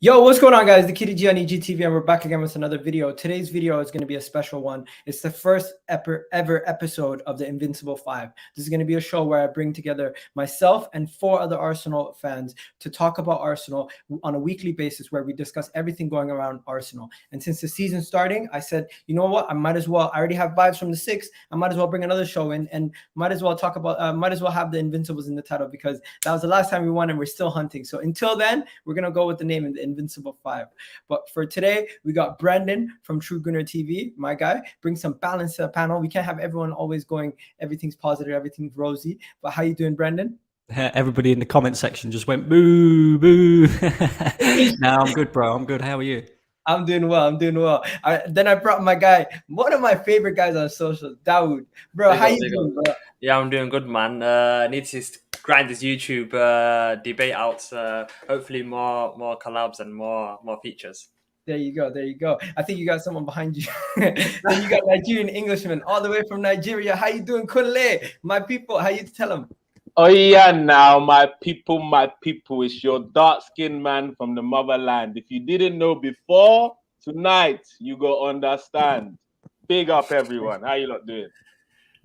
Yo, what's going on, guys? The Kitty G on EGTV, and we're back again with another video. Today's video is going to be a special one. It's the first ever episode of the Invincible 5. This is going to be a show where I bring together myself and 4 other Arsenal fans to talk about Arsenal on a weekly basis, where we discuss everything going around Arsenal. And since the season's starting, I said, you know what? I already have vibes from the 6th. I might as well bring another show in and might as well have the Invincibles in the title, because that was the last time we won and we're still hunting. So until then, we're going to go with the name of the Invincible 5. But for today, we got Brandon from True Gooner TV, my guy. Bring some balance to the panel. We can't have everyone always going, everything's positive, everything's rosy. But how you doing, Brandon? Everybody in the comment section just went boo, boo. No, I'm good, bro. I'm good. How are you? I'm doing well. Then I brought my guy, one of my favorite guys on social, Dawood. Bro, how you doing, bro? Yeah, I'm doing good, man. Need to grind this YouTube debate out. Hopefully more collabs and more features. There you go. I think you got someone behind you. Then you got Nigerian Englishman all the way from Nigeria. How you doing, Kunle? My people, how you tell them? Oh yeah, now my people, it's your dark-skinned man from the motherland. If you didn't know before, tonight you go understand. Big up, everyone. How you lot doing?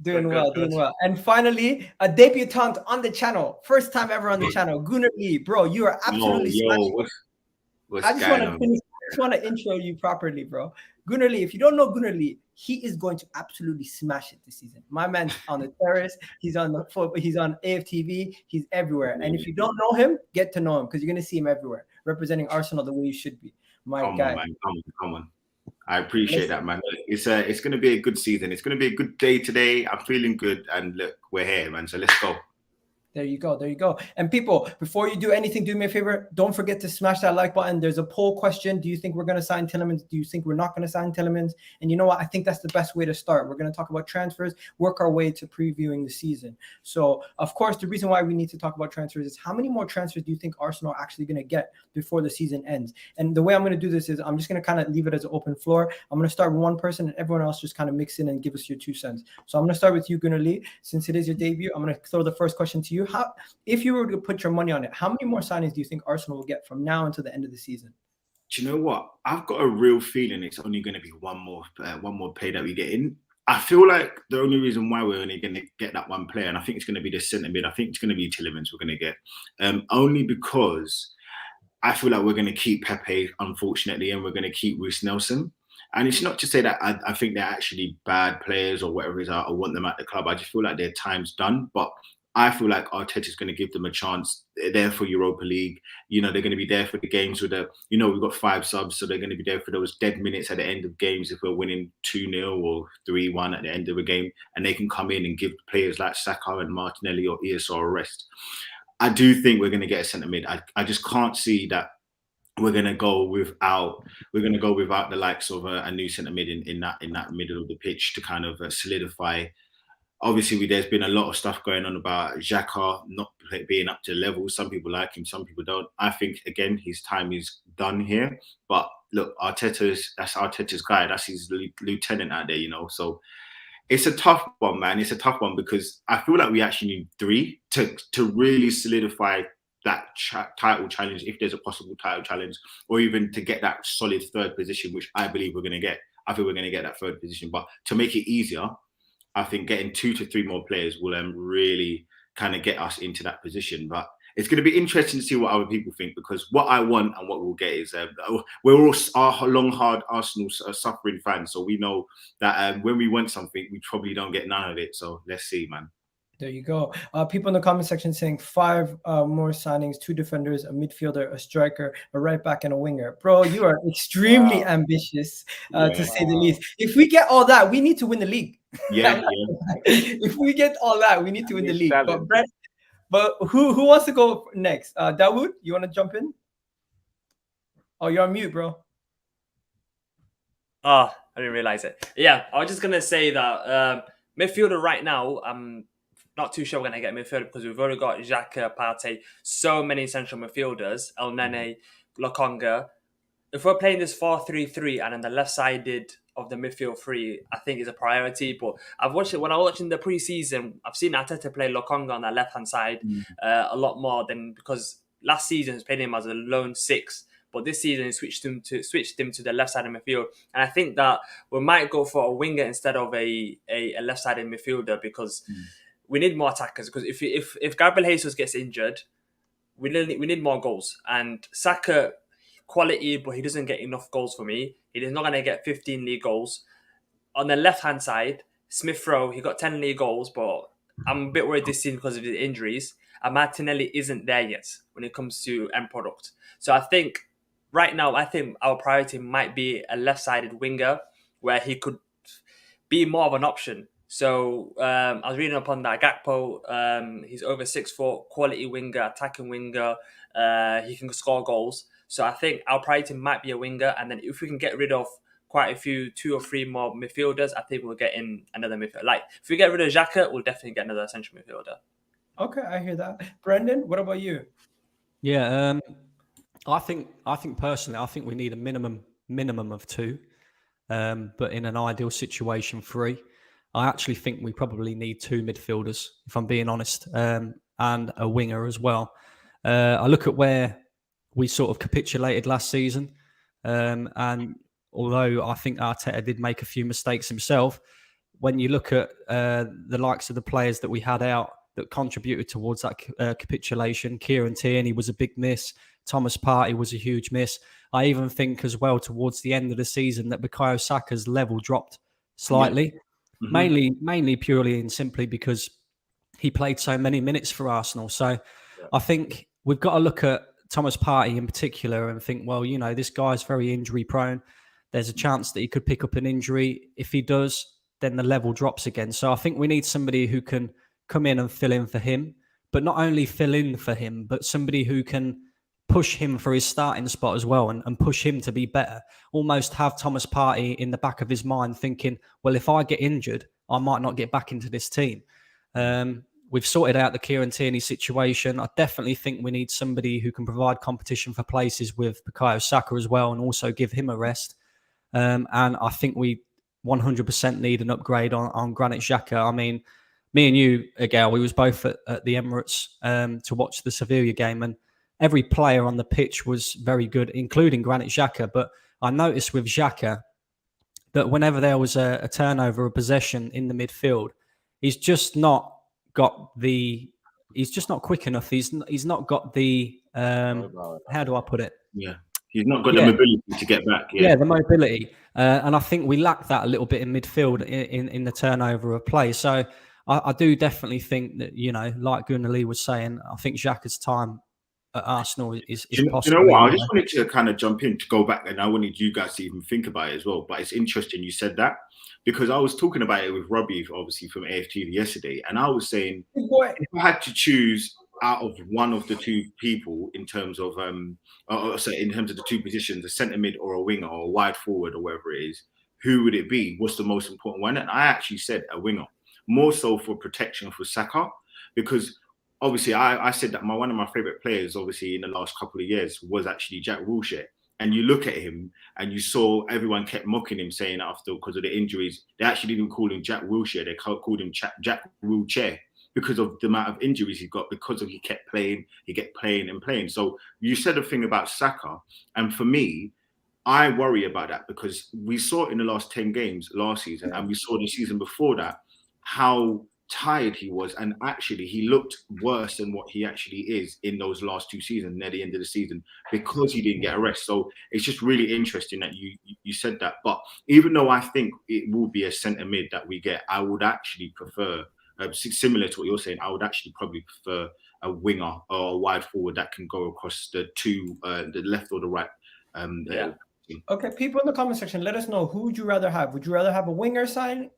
Doing well. And finally, a debutante on the channel. First time ever on the channel, Gooner Lee. Bro, you are absolutely smashing. I just want to intro you properly, bro. Gooner Lee, if you don't know Gooner Lee, he is going to absolutely smash it this season. My man's on the terrace. He's on AFTV. He's everywhere. And if you don't know him, get to know him, because you're going to see him everywhere, representing Arsenal the way you should be. My guy. Come on. I appreciate that, man. It's going to be a good season. It's going to be a good day today. I'm feeling good. And look, we're here, man. So let's go. There you go. And people, before you do anything, do me a favor. Don't forget to smash that like button. There's a poll question. Do you think we're going to sign Tielemans? Do you think we're not going to sign Tielemans? And you know what? I think that's the best way to start. We're going to talk about transfers, work our way to previewing the season. So, of course, the reason why we need to talk about transfers is how many more transfers do you think Arsenal are actually going to get before the season ends? And the way I'm going to do this is I'm just going to kind of leave it as an open floor. I'm going to start with one person and everyone else just kind of mix in and give us your 2 cents. So I'm going to start with you, Gooner Lee. Since it is your debut, I'm going to throw the first question to you. If you were to put your money on it, how many more signings do you think Arsenal will get from now until the end of the season? Do you know what? I've got a real feeling it's only going to be one more play that we get in. I feel like the only reason why we're only going to get that one player, and I think it's going to be the centre mid. I think it's going to be Tielemans we're going to get, only because I feel like we're going to keep Pepe, unfortunately, and we're going to keep Reece Nelson. And it's not to say that I think they're actually bad players or whatever it is. I want them at the club. I just feel like their time's done, but I feel like Arteta's going to give them a chance. They're there for Europa League. You know, they're going to be there for the games with we've got 5 subs, so they're going to be there for those dead minutes at the end of games if we're winning 2-0 or 3-1 at the end of a game, and they can come in and give players like Saka and Martinelli or ESR a rest. I do think we're going to get a centre mid. I just can't see that we're going to go without the likes of a new centre mid in that middle of the pitch to kind of solidify. Obviously, there's been a lot of stuff going on about Xhaka not being up to level. Some people like him, some people don't. I think, again, his time is done here. But look, that's Arteta's guy. That's his lieutenant out there, you know. So it's a tough one, man. It's a tough one because I feel like we actually need 3 to really solidify that title challenge, if there's a possible title challenge, or even to get that solid 3rd position, which I believe we're going to get. I think we're going to get that 3rd position. But to make it easier, I think getting 2 to 3 more players will really kind of get us into that position. But it's going to be interesting to see what other people think, because what I want and what we'll get is we're all long, hard Arsenal suffering fans. So we know that when we want something, we probably don't get none of it. So let's see, man. There you go. People in the comment section saying 5 more signings, 2 defenders, a midfielder, a striker, a right back, and a winger. Bro, you are extremely ambitious, to say the least. If we get all that, we need to win the league. Yeah. If we get all that, we need to win the league. But who wants to go next? Dawood, you want to jump in? Oh, you're on mute, bro. Oh, I didn't realize it. Yeah, I was just going to say that midfielder right now, not too sure we're going to get midfielder because we've already got Xhaka, Partey, so many central midfielders, El Nene, Lokonga. If we're playing this 4-3-3 and then the left-sided of the midfield 3, I think is a priority. But I've watched it when I was watching the pre-season. I've seen Arteta play Lokonga on that left-hand side a lot more than, because last season he was playing him as a lone 6. But this season, he switched him to the left side of midfield, and I think that we might go for a winger instead of a left-sided midfielder because we need more attackers. Because if Gabriel Jesus gets injured, we need more goals. And Saka, quality, but he doesn't get enough goals for me. He is not going to get 15 league goals. On the left-hand side, Smith Rowe, he got 10 league goals, but I'm a bit worried this season because of his injuries. And Martinelli isn't there yet when it comes to end product. So I think right now, our priority might be a left-sided winger where he could be more of an option. So I was reading up on that. Gakpo, he's over 6 foot, quality winger, attacking winger. He can score goals. So I think our priority might be a winger. And then if we can get rid of quite a few, 2 or 3 more midfielders, I think we'll get in another midfielder. Like, if we get rid of Xhaka, we'll definitely get another central midfielder. Okay, I hear that. Brendan, what about you? Yeah, I think personally, I think we need a minimum of 2, but in an ideal situation, 3. I actually think we probably need 2 midfielders, if I'm being honest, and a winger as well. I look at where we sort of capitulated last season, and although I think Arteta did make a few mistakes himself, when you look at the likes of the players that we had out that contributed towards that capitulation, Kieran Tierney was a big miss. Thomas Partey was a huge miss. I even think as well towards the end of the season that Bukayo Saka's level dropped slightly, mainly purely and simply because he played so many minutes for Arsenal. So I think we've got to look at Thomas Partey in particular and think, well, this guy's very injury prone. There's a chance that he could pick up an injury. If he does, then the level drops again. So I think we need somebody who can come in and fill in for him, but not only fill in for him, but somebody who can push him for his starting spot as well and push him to be better. Almost have Thomas Partey in the back of his mind thinking, well, if I get injured, I might not get back into this team. We've sorted out the Kieran Tierney situation. I definitely think we need somebody who can provide competition for places with Bukayo Saka as well and also give him a rest. And I think we 100% need an upgrade on Granit Xhaka. I mean, me and you, Gail, we was both at the Emirates to watch the Sevilla game, and every player on the pitch was very good, including Granit Xhaka. But I noticed with Xhaka that whenever there was a turnover, a possession in the midfield, he's just not got the. He's just not quick enough. He's not got the. How do I put it? Yeah. He's not got the mobility to get back. Yeah, the mobility. And I think we lack that a little bit in midfield in the turnover of play. So I do definitely think that, like Gooner Lee was saying, I think Xhaka's time at Arsenal is possible. You know what? I just wanted to kind of jump in to go back, and I wanted you guys to even think about it as well. But it's interesting you said that because I was talking about it with Robbie, obviously from AFTV yesterday, and I was saying if I had to choose out of one of the 2 people in terms of in terms of the 2 positions, a centre mid or a winger or a wide forward or whatever it is, who would it be? What's the most important one? And I actually said a winger, more so for protection for Saka, because obviously I said that one of my favourite players, obviously in the last couple of years, was actually Jack Wilshere. And you look at him and you saw everyone kept mocking him, saying after because of the injuries, they actually didn't call him Jack Wilshere, they called him Jack Wilshere, because of the amount of injuries he got, because of he kept playing, he kept playing and playing. So you said a thing about Saka, and for me, I worry about that because we saw it in the last 10 games last season, and we saw the season before that, how tired he was, and actually he looked worse than what he actually is in those last 2 seasons near the end of the season because he didn't get a rest. So it's just really interesting that you said that. But even though I think it will be a centre mid that we get, I would actually prefer, similar to what you're saying, I would actually probably prefer a winger or a wide forward that can go across the 2, the left or the right. Okay, people in the comment section, let us know, who would you rather have? Would you rather have a winger signing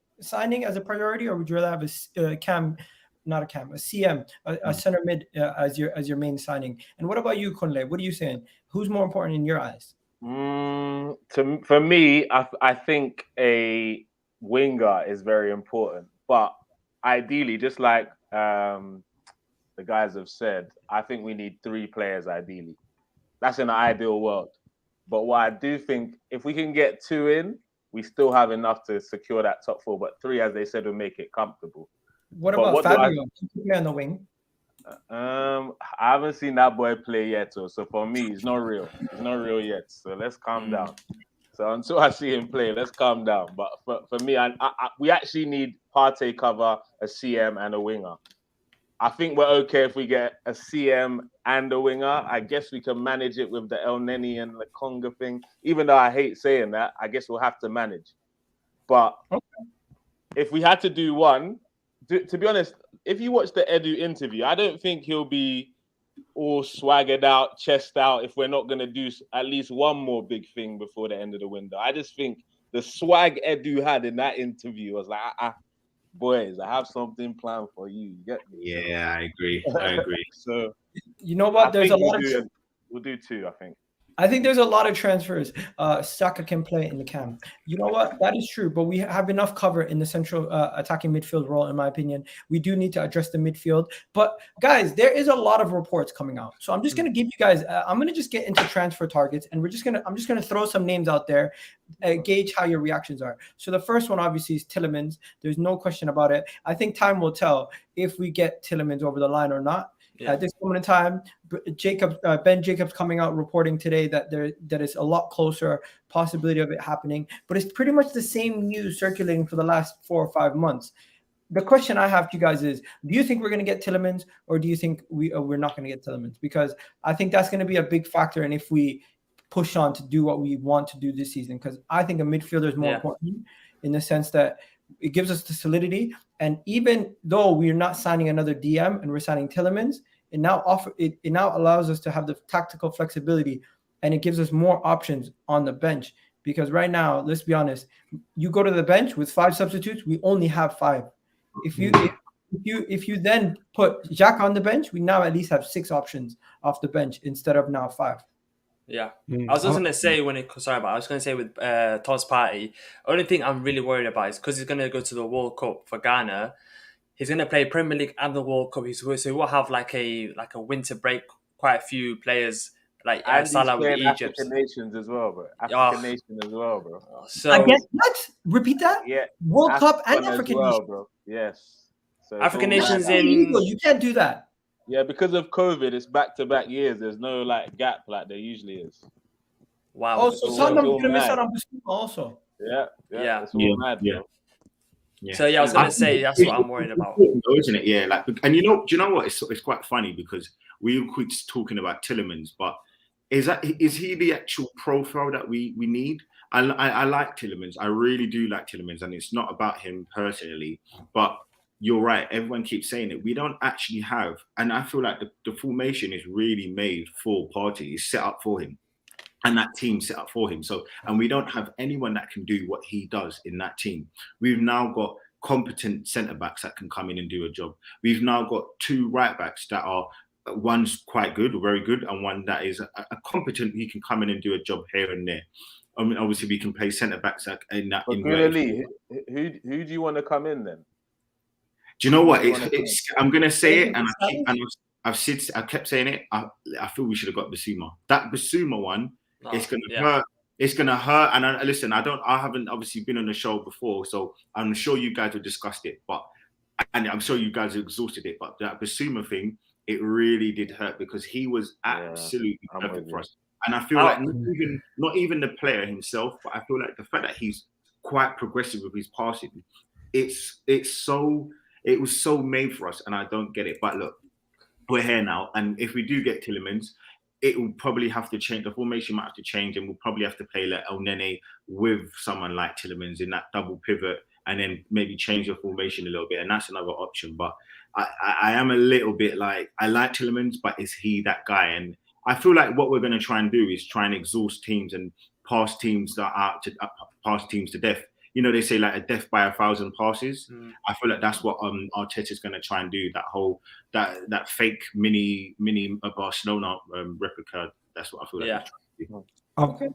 as a priority, or would you rather have a CM, a center mid as your main signing? And what about you, Kunle? What are you saying? Who's more important in your eyes? For me, I think a winger is very important, but ideally, just like the guys have said, I think we need 3 players ideally. That's in an ideal world. But what I do think, if we can get 2 in, we still have enough to secure that top 4. But 3, as they said, will make it comfortable. What about Fabio? Can he play on the wing? I haven't seen that boy play yet, so for me, he's not real. He's not real yet. So let's calm down. So until I see him play, let's calm down. But for me, we actually need Partey cover, a CM, and a winger. I think we're okay if we get a CM and a winger. I guess we can manage it with the El Neni and the Conga thing. Even though I hate saying that, I guess we'll have to manage. But if we had to do one, to be honest, if you watch the Edu interview, I don't think he'll be all swaggered out, chest out, if we're not going to do at least one more big thing before the end of the window. I just think the swag Edu had in that interview was like, boys, I have something planned for you. You get me? Yeah, I agree. So you know what? There's a lot of we'll do two, I think. I think there's a lot of transfers. Saka can play in the camp. You know what? That is true, but we have enough cover in the central attacking midfield role, in my opinion. We do need to address the midfield. But guys, there is a lot of reports coming out. So I'm just going to give you guys, I'm going to just get into transfer targets, and I'm just going to throw some names out there, gauge how your reactions are. So the first one obviously is Tielemans. There's no question about it. I think time will tell if we get Tielemans over the line or not. At this moment in time, Ben Jacobs coming out reporting today that is a lot closer possibility of it happening, but it's pretty much the same news circulating for the last 4 or 5 months. The question I have to you guys is, do you think we're going to get Tielemans, or do you think we're not going to get Tielemans? Because I think that's going to be a big factor in if we push on to do what we want to do this season, because I think a midfielder is more important in the sense that it gives us the solidity. And even though we're not signing another DM and we're signing Tielemans, it now allows us to have the tactical flexibility, and it gives us more options on the bench. Because right now, let's be honest, you go to the bench with 5 substitutes, we only have 5. If you then put Jack on the bench, we now at least have 6 options off the bench instead of now 5. Yeah, I was just gonna say with Tom's party. Only thing I'm really worried about is because he's gonna go to the World Cup for Ghana. He's gonna play Premier League and the World Cup. So he will have like a winter break. Quite a few players like Salah with Egypt. African nations as well, bro. African nation as well, bro. So again, what? Repeat that? Yeah, World Cup and African as well, nations, bro. Yes. So African nations you can't do that. Yeah, because of COVID, it's back-to-back years. There's no gap like there usually is. Wow. Oh, so Tottenham's gonna miss out on Bissouma also. Yeah. It's all mad, bro. Yeah. So I was gonna say that's what I'm worried about, though, isn't it? Yeah, and do you know what? It's quite funny because we were quick talking about Tielemans, but is he the actual profile that we need? I like Tielemans. I really do like Tielemans, and it's not about him personally, but you're right. Everyone keeps saying it. We don't actually have, and I feel like the formation is really made for Partey. It's set up for him, and that team set up for him. So, and we don't have anyone that can do what he does in that team. We've now got competent centre backs that can come in and do a job. We've now got 2 right backs that are, one's quite good or very good, and one that is a competent. He can come in and do a job here and there. I mean, obviously we can play centre backs in that. Gooner Lee, who do you want to come in then? Do you know what? I'm gonna say it, and I kept saying it. I feel we should have got Bissouma. That Bissouma one, it's gonna hurt. It's gonna hurt. And I haven't obviously been on the show before, so I'm sure you guys have discussed it. And I'm sure you guys have exhausted it. But that Bissouma thing, it really did hurt because he was absolutely perfect for us. And I feel like not even the player himself, but I feel like the fact that he's quite progressive with his passing, it was so made for us, and I don't get it. But look, we're here now, and if we do get Tielemans, it will probably have to change. The formation might have to change, and we'll probably have to play like El Nene with someone like Tielemans in that double pivot, and then maybe change the formation a little bit, and that's another option. But I am a little bit like, I like Tielemans, but is he that guy? And I feel like what we're going to try and do is try and exhaust teams and pass teams to death. You know, they say like a death by 1,000 passes. I feel like that's what Arteta's going to try and do. That whole that fake mini Barcelona replica. That's what I feel like. Yeah.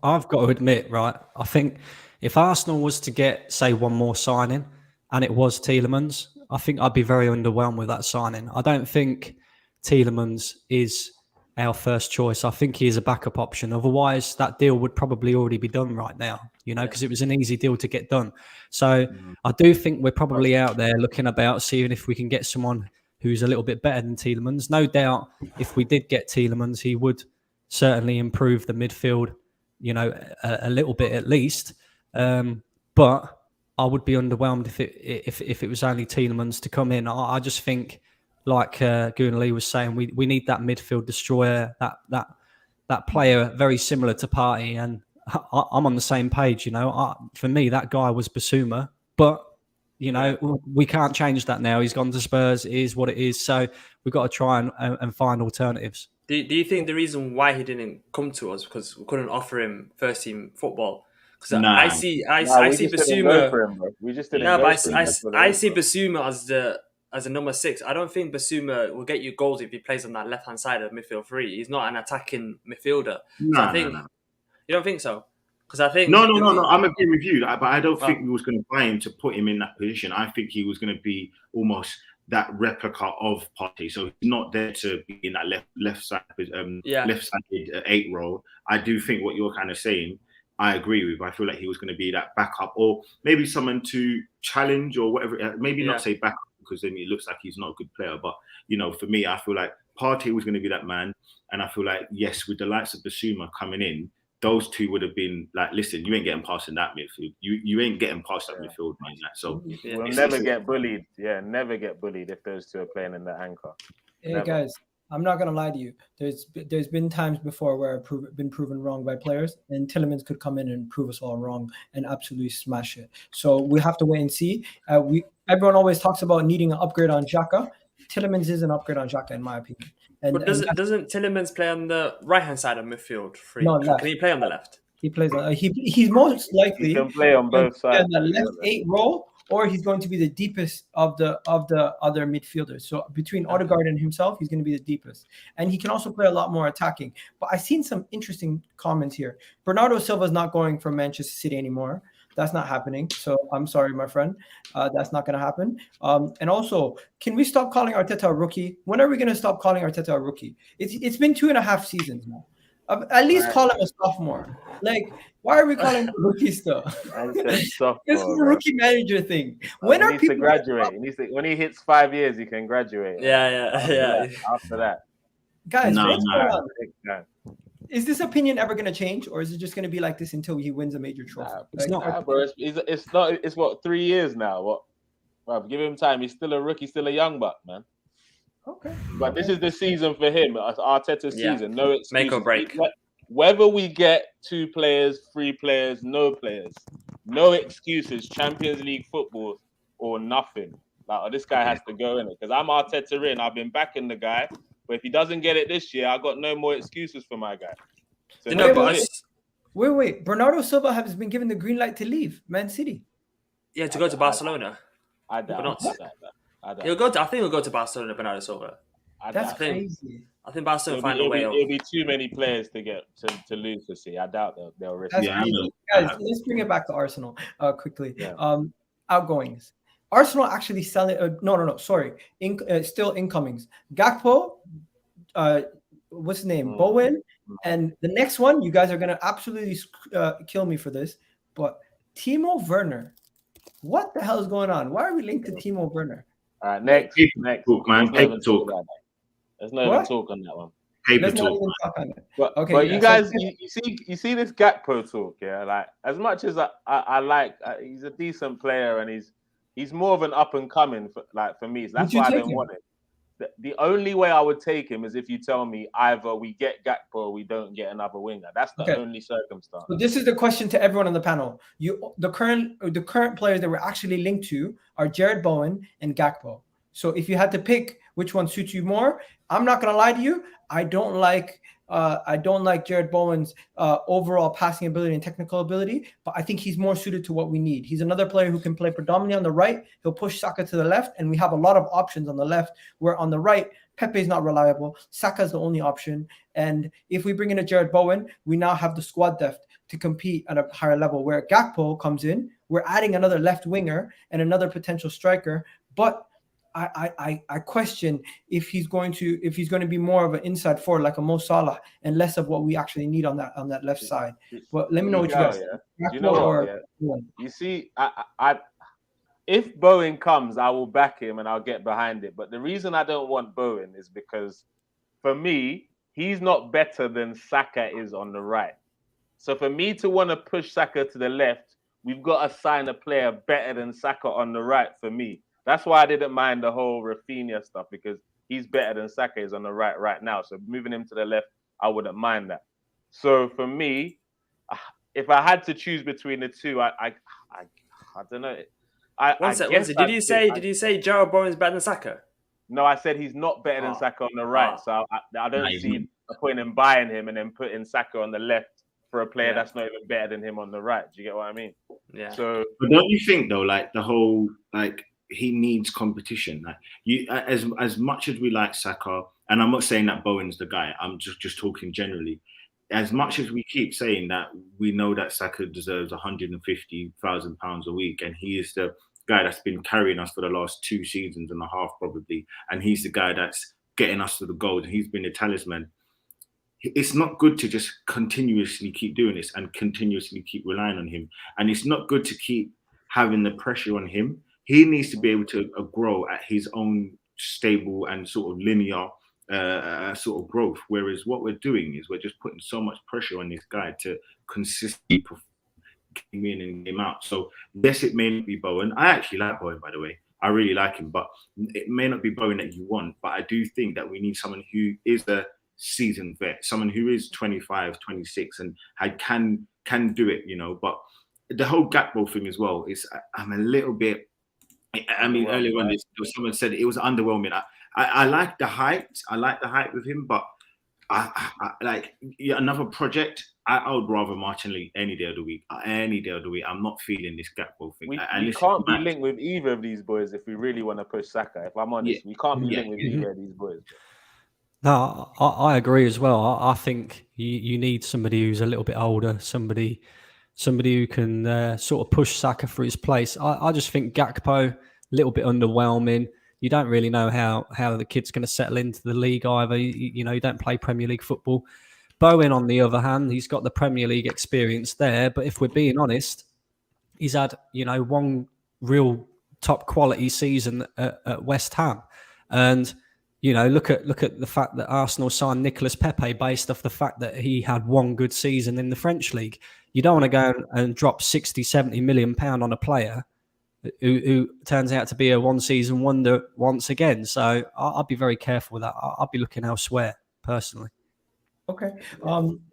I've got to admit, right? I think if Arsenal was to get, say, one more signing, and it was Tielemans, I think I'd be very underwhelmed with that signing. I don't think Tielemans is our first choice. I think he is a backup option. Otherwise, that deal would probably already be done right now, because it was an easy deal to get done. So I do think we're probably out there looking about, seeing if we can get someone who's a little bit better than Tielemans. No doubt, if we did get Tielemans, he would certainly improve the midfield, a little bit at least. But I would be underwhelmed if it was only Tielemans to come in. I just think, like Gooner Lee was saying, we need that midfield destroyer, that player very similar to Partey, and I'm on the same page. For me, that guy was Bissouma, but we can't change that now. He's gone to Spurs. It is what it is. So we've got to try and find alternatives. Do you think the reason why he didn't come to us because we couldn't offer him first team football? Because I see Bissouma. We just didn't go for him. I see Bissouma as a number 6. I don't think Bissouma will get you goals if he plays on that left hand side of midfield 3. He's not an attacking midfielder. No. You don't think so? Because I think No. I'm agreeing with you, but I don't think we was going to buy him to put him in that position. I think he was going to be almost that replica of Partey. So he's not there to be in that left-sided 8 role. I do think what you're kind of saying, I agree with. I feel like he was going to be that backup, or maybe someone to challenge or whatever. Maybe not say backup because then it looks like he's not a good player. But for me, I feel like Partey was going to be that man, and I feel like yes, with the likes of Bissouma coming in, those two would have been like, listen, you ain't getting past in that midfield. You ain't getting past that midfield, man. So we'll never get bullied. Yeah, never get bullied if those two are playing in the anchor. Hey guys, I'm not gonna lie to you. There's been times before where I've been proven wrong by players, and Tielemans could come in and prove us all wrong and absolutely smash it. So we have to wait and see. Everyone always talks about needing an upgrade on Xhaka. Tielemans is an upgrade on Xhaka, in my opinion. But doesn't Tielemans play on the right hand side of midfield? No, can he play on the left? He plays. He's most likely he can play on both sides. In the left 8 role, or he's going to be the deepest of the other midfielders. So between Odegaard and himself, he's going to be the deepest, and he can also play a lot more attacking. But I've seen some interesting comments here. Bernardo Silva's not going from Manchester City anymore. That's not happening. So I'm sorry, my friend. That's not going to happen. And also, can we stop calling Arteta a rookie? When are we going to stop calling Arteta a rookie? It's been 2.5 seasons now. At least call him a sophomore. Like, why are we calling him a rookie still? This is a rookie manager thing. When he needs to graduate. When he hits 5 years, he can graduate. Yeah. After that. Guys, what's going on? Is this opinion ever going to change, or is it just going to be like this until he wins a major trophy? It's not, bro. It's not. It's what, 3 years now. What? Bro, give him time. He's still a rookie, still a young buck, man. Okay. But this is the season for him. Arteta's season. No excuses. Make or break. Whether we get 2 players, 3 players, no players, no excuses. Champions League football or nothing. Like, this guy has to go in it because I'm Arteta in. I've been backing the guy. But if he doesn't get it this year, I got no more excuses for my guy. So wait. Bernardo Silva has been given the green light to leave Man City. Yeah, to go to Barcelona. I doubt that. I think he'll go to Barcelona, Bernardo Silva. That's crazy. I think Barcelona find a way. It'll be too many players to get to lose to see. I doubt they'll risk it. Guys, let's bring it back to Arsenal quickly. Yeah. Outgoings. Arsenal actually selling. Sorry. Still incomings. Gakpo, what's his name? Bowen, and the next one. You guys are gonna absolutely kill me for this, but Timo Werner. What the hell is going on? Why are we linked to Timo Werner? All right, next talk, man. Paper talk. There's no even talk on that one. Paper talk. But you guys, you see this Gakpo talk, yeah. Like, as much as I like, he's a decent player and he's more of an up and coming for me. So that's why I don't want it. The only way I would take him is if you tell me either we get Gakpo or we don't get another winger. That's the only circumstance. So this is the question to everyone on the panel. The current players that we're actually linked to are Jarrod, Bowen, and Gakpo. So if you had to pick which one suits you more, I'm not gonna lie to you. I don't like Jarrod Bowen's overall passing ability and technical ability, but I think he's more suited to what we need. He's another player who can play predominantly on the right. He'll push Saka to the left, and we have a lot of options on the left, where on the right, Pepe's not reliable. Saka's the only option. And if we bring in a Jarrod Bowen, we now have the squad depth to compete at a higher level. Where Gakpo comes in, we're adding another left winger and another potential striker, but I question if he's going to be more of an inside forward like a Mo Salah and less of what we actually need on that left side. But let me know what you guys think. You know what? You see, if Bowen comes, I will back him and I'll get behind it. But the reason I don't want Bowen is because, for me, he's not better than Saka is on the right. So for me to want to push Saka to the left, we've got to sign a player better than Saka on the right for me. That's why I didn't mind the whole Rafinha stuff, because he's better than Saka is on the right now. So moving him to the left, I wouldn't mind that. So for me, if I had to choose between the two, I don't know. One sec. Did you say Jarrod Bowen's better than Saka? No, I said he's not better than Saka on the right. So I don't see a point in buying him and then putting Saka on the left for a player that's not even better than him on the right. Do you get what I mean? Yeah. So, but don't you think though, like the whole, like, he needs competition. Like, you, as much as we like Saka, and I'm not saying that Bowen's the guy. I'm just talking generally. As much as we keep saying that, we know that Saka deserves £150,000 a week, and he is the guy that's been carrying us for the last 2 seasons and a half, probably, and he's the guy that's getting us to the goals, and he's been the talisman. It's not good to just continuously keep doing this and continuously keep relying on him, and it's not good to keep having the pressure on him. He needs to be able to grow at his own stable and sort of linear sort of growth. Whereas what we're doing is we're just putting so much pressure on this guy to consistently perform game in and game out. So yes, it may not be Bowen. I actually like Bowen, by the way. I really like him, but it may not be Bowen that you want. But I do think that we need someone who is a seasoned vet, someone who is 25, 26 and can do it, you know. But the whole Gakpo thing as well is, I'm a little bit, I mean, earlier on, someone said it was underwhelming. I like the hype. I like the hype with him, but I like another project. I would rather Martinelli any day of the week. Any day of the week. I'm not feeling this Gakpo thing. We can't be linked with either of these boys if we really want to push Saka. If I'm honest, we can't be linked with either of these boys. No, I agree as well. I think you need somebody who's a little bit older, somebody who can sort of push Saka for his place. I just think Gakpo, a little bit underwhelming. You don't really know how the kid's going to settle into the league either. You know, you don't play Premier League football. Bowen, on the other hand, he's got the Premier League experience there. But if we're being honest, he's had, you know, one real top quality season at West Ham. And, you know, look at the fact that Arsenal signed Nicolas Pepe based off the fact that he had one good season in the French league. You don't want to go and drop 60, 70 million pound on a player who turns out to be a one-season wonder once again. So I'd be very careful with that. I'd be looking elsewhere, personally. Okay.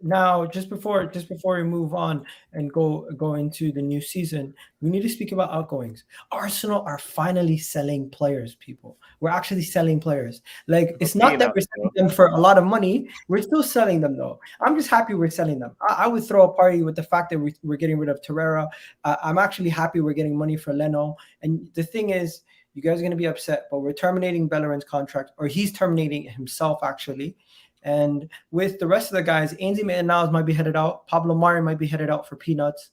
Now, just before we move on and go into the new season, we need to speak about outgoings. Arsenal are finally selling players, people. We're actually selling players. Like, it's not that we're selling them for a lot of money. We're still selling them, though. I'm just happy we're selling them. I would throw a party with the fact that we're getting rid of Torreira. I'm actually happy we're getting money for Leno. And the thing is, you guys are going to be upset, but we're terminating Bellerin's contract, or he's terminating himself, actually. And with the rest of the guys, Ainsley Maitland-Niles might be headed out. Pablo Mari might be headed out for peanuts.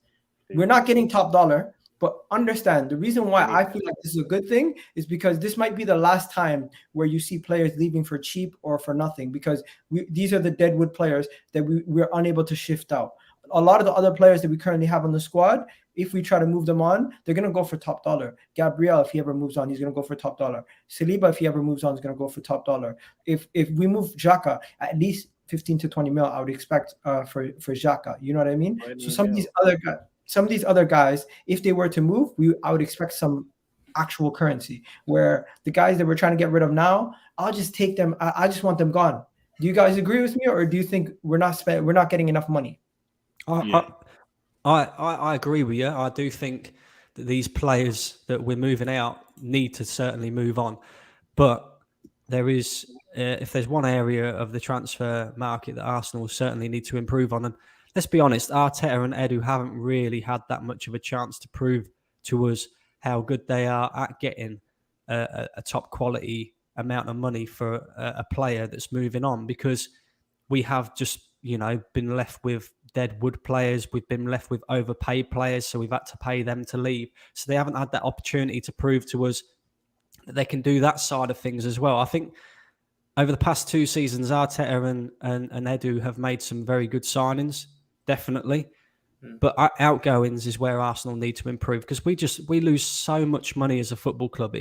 We're not getting top dollar, but understand the reason why I feel like this is a good thing is because this might be the last time where you see players leaving for cheap or for nothing, because these are the deadwood players that we're unable to shift out. A lot of the other players that we currently have on the squad, if we try to move them on, they're going to go for top dollar. Gabriel, if he ever moves on, he's going to go for top dollar. Saliba, if he ever moves on, is going to go for top dollar. If we move Xhaka, at least 15 to 20 mil, I would expect for Xhaka. You know what I mean? So some of these other guys, if they were to move, I would expect some actual currency. Where the guys that we're trying to get rid of now, I'll just take them. I just want them gone. Do you guys agree with me, or do you think we're not getting enough money? I agree with you. I do think that these players that we're moving out need to certainly move on. But there is, if there's one area of the transfer market that Arsenal certainly need to improve on, and let's be honest, Arteta and Edu haven't really had that much of a chance to prove to us how good they are at getting a top quality amount of money for a player that's moving on, because we have just, you know, been left with deadwood players. We've been left with overpaid players, so we've had to pay them to leave. So they haven't had that opportunity to prove to us that they can do that side of things as well. I think over the past 2 seasons, Arteta and Edu have made some very good signings, definitely. But outgoings is where Arsenal need to improve, because we lose so much money as a football club.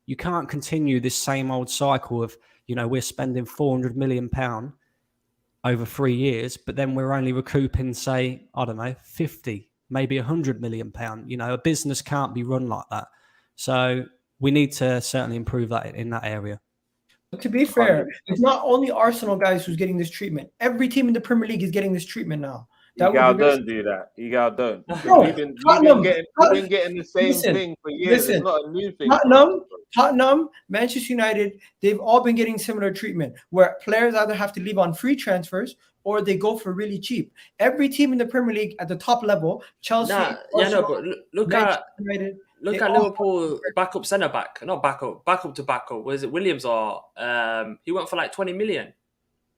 You can't continue this same old cycle of, we're spending £400 million over 3 years, but then we're only recouping, say, I don't know, 50, maybe £100 million. A business can't be run like that. So we need to certainly improve that in that area. But to be fair, it's not only Arsenal guys who's getting this treatment. Every team in the Premier League is getting this treatment now. Don't do that. Don't. No, We've been getting the same thing for years. It's not a new thing. Tottenham, Manchester United, they've all been getting similar treatment where players either have to leave on free transfers or they go for really cheap. Every team in the Premier League at the top level, Chelsea, Arsenal, but look at Liverpool backup centre back, not backup to backup. Was it Williams or he went for like 20 million?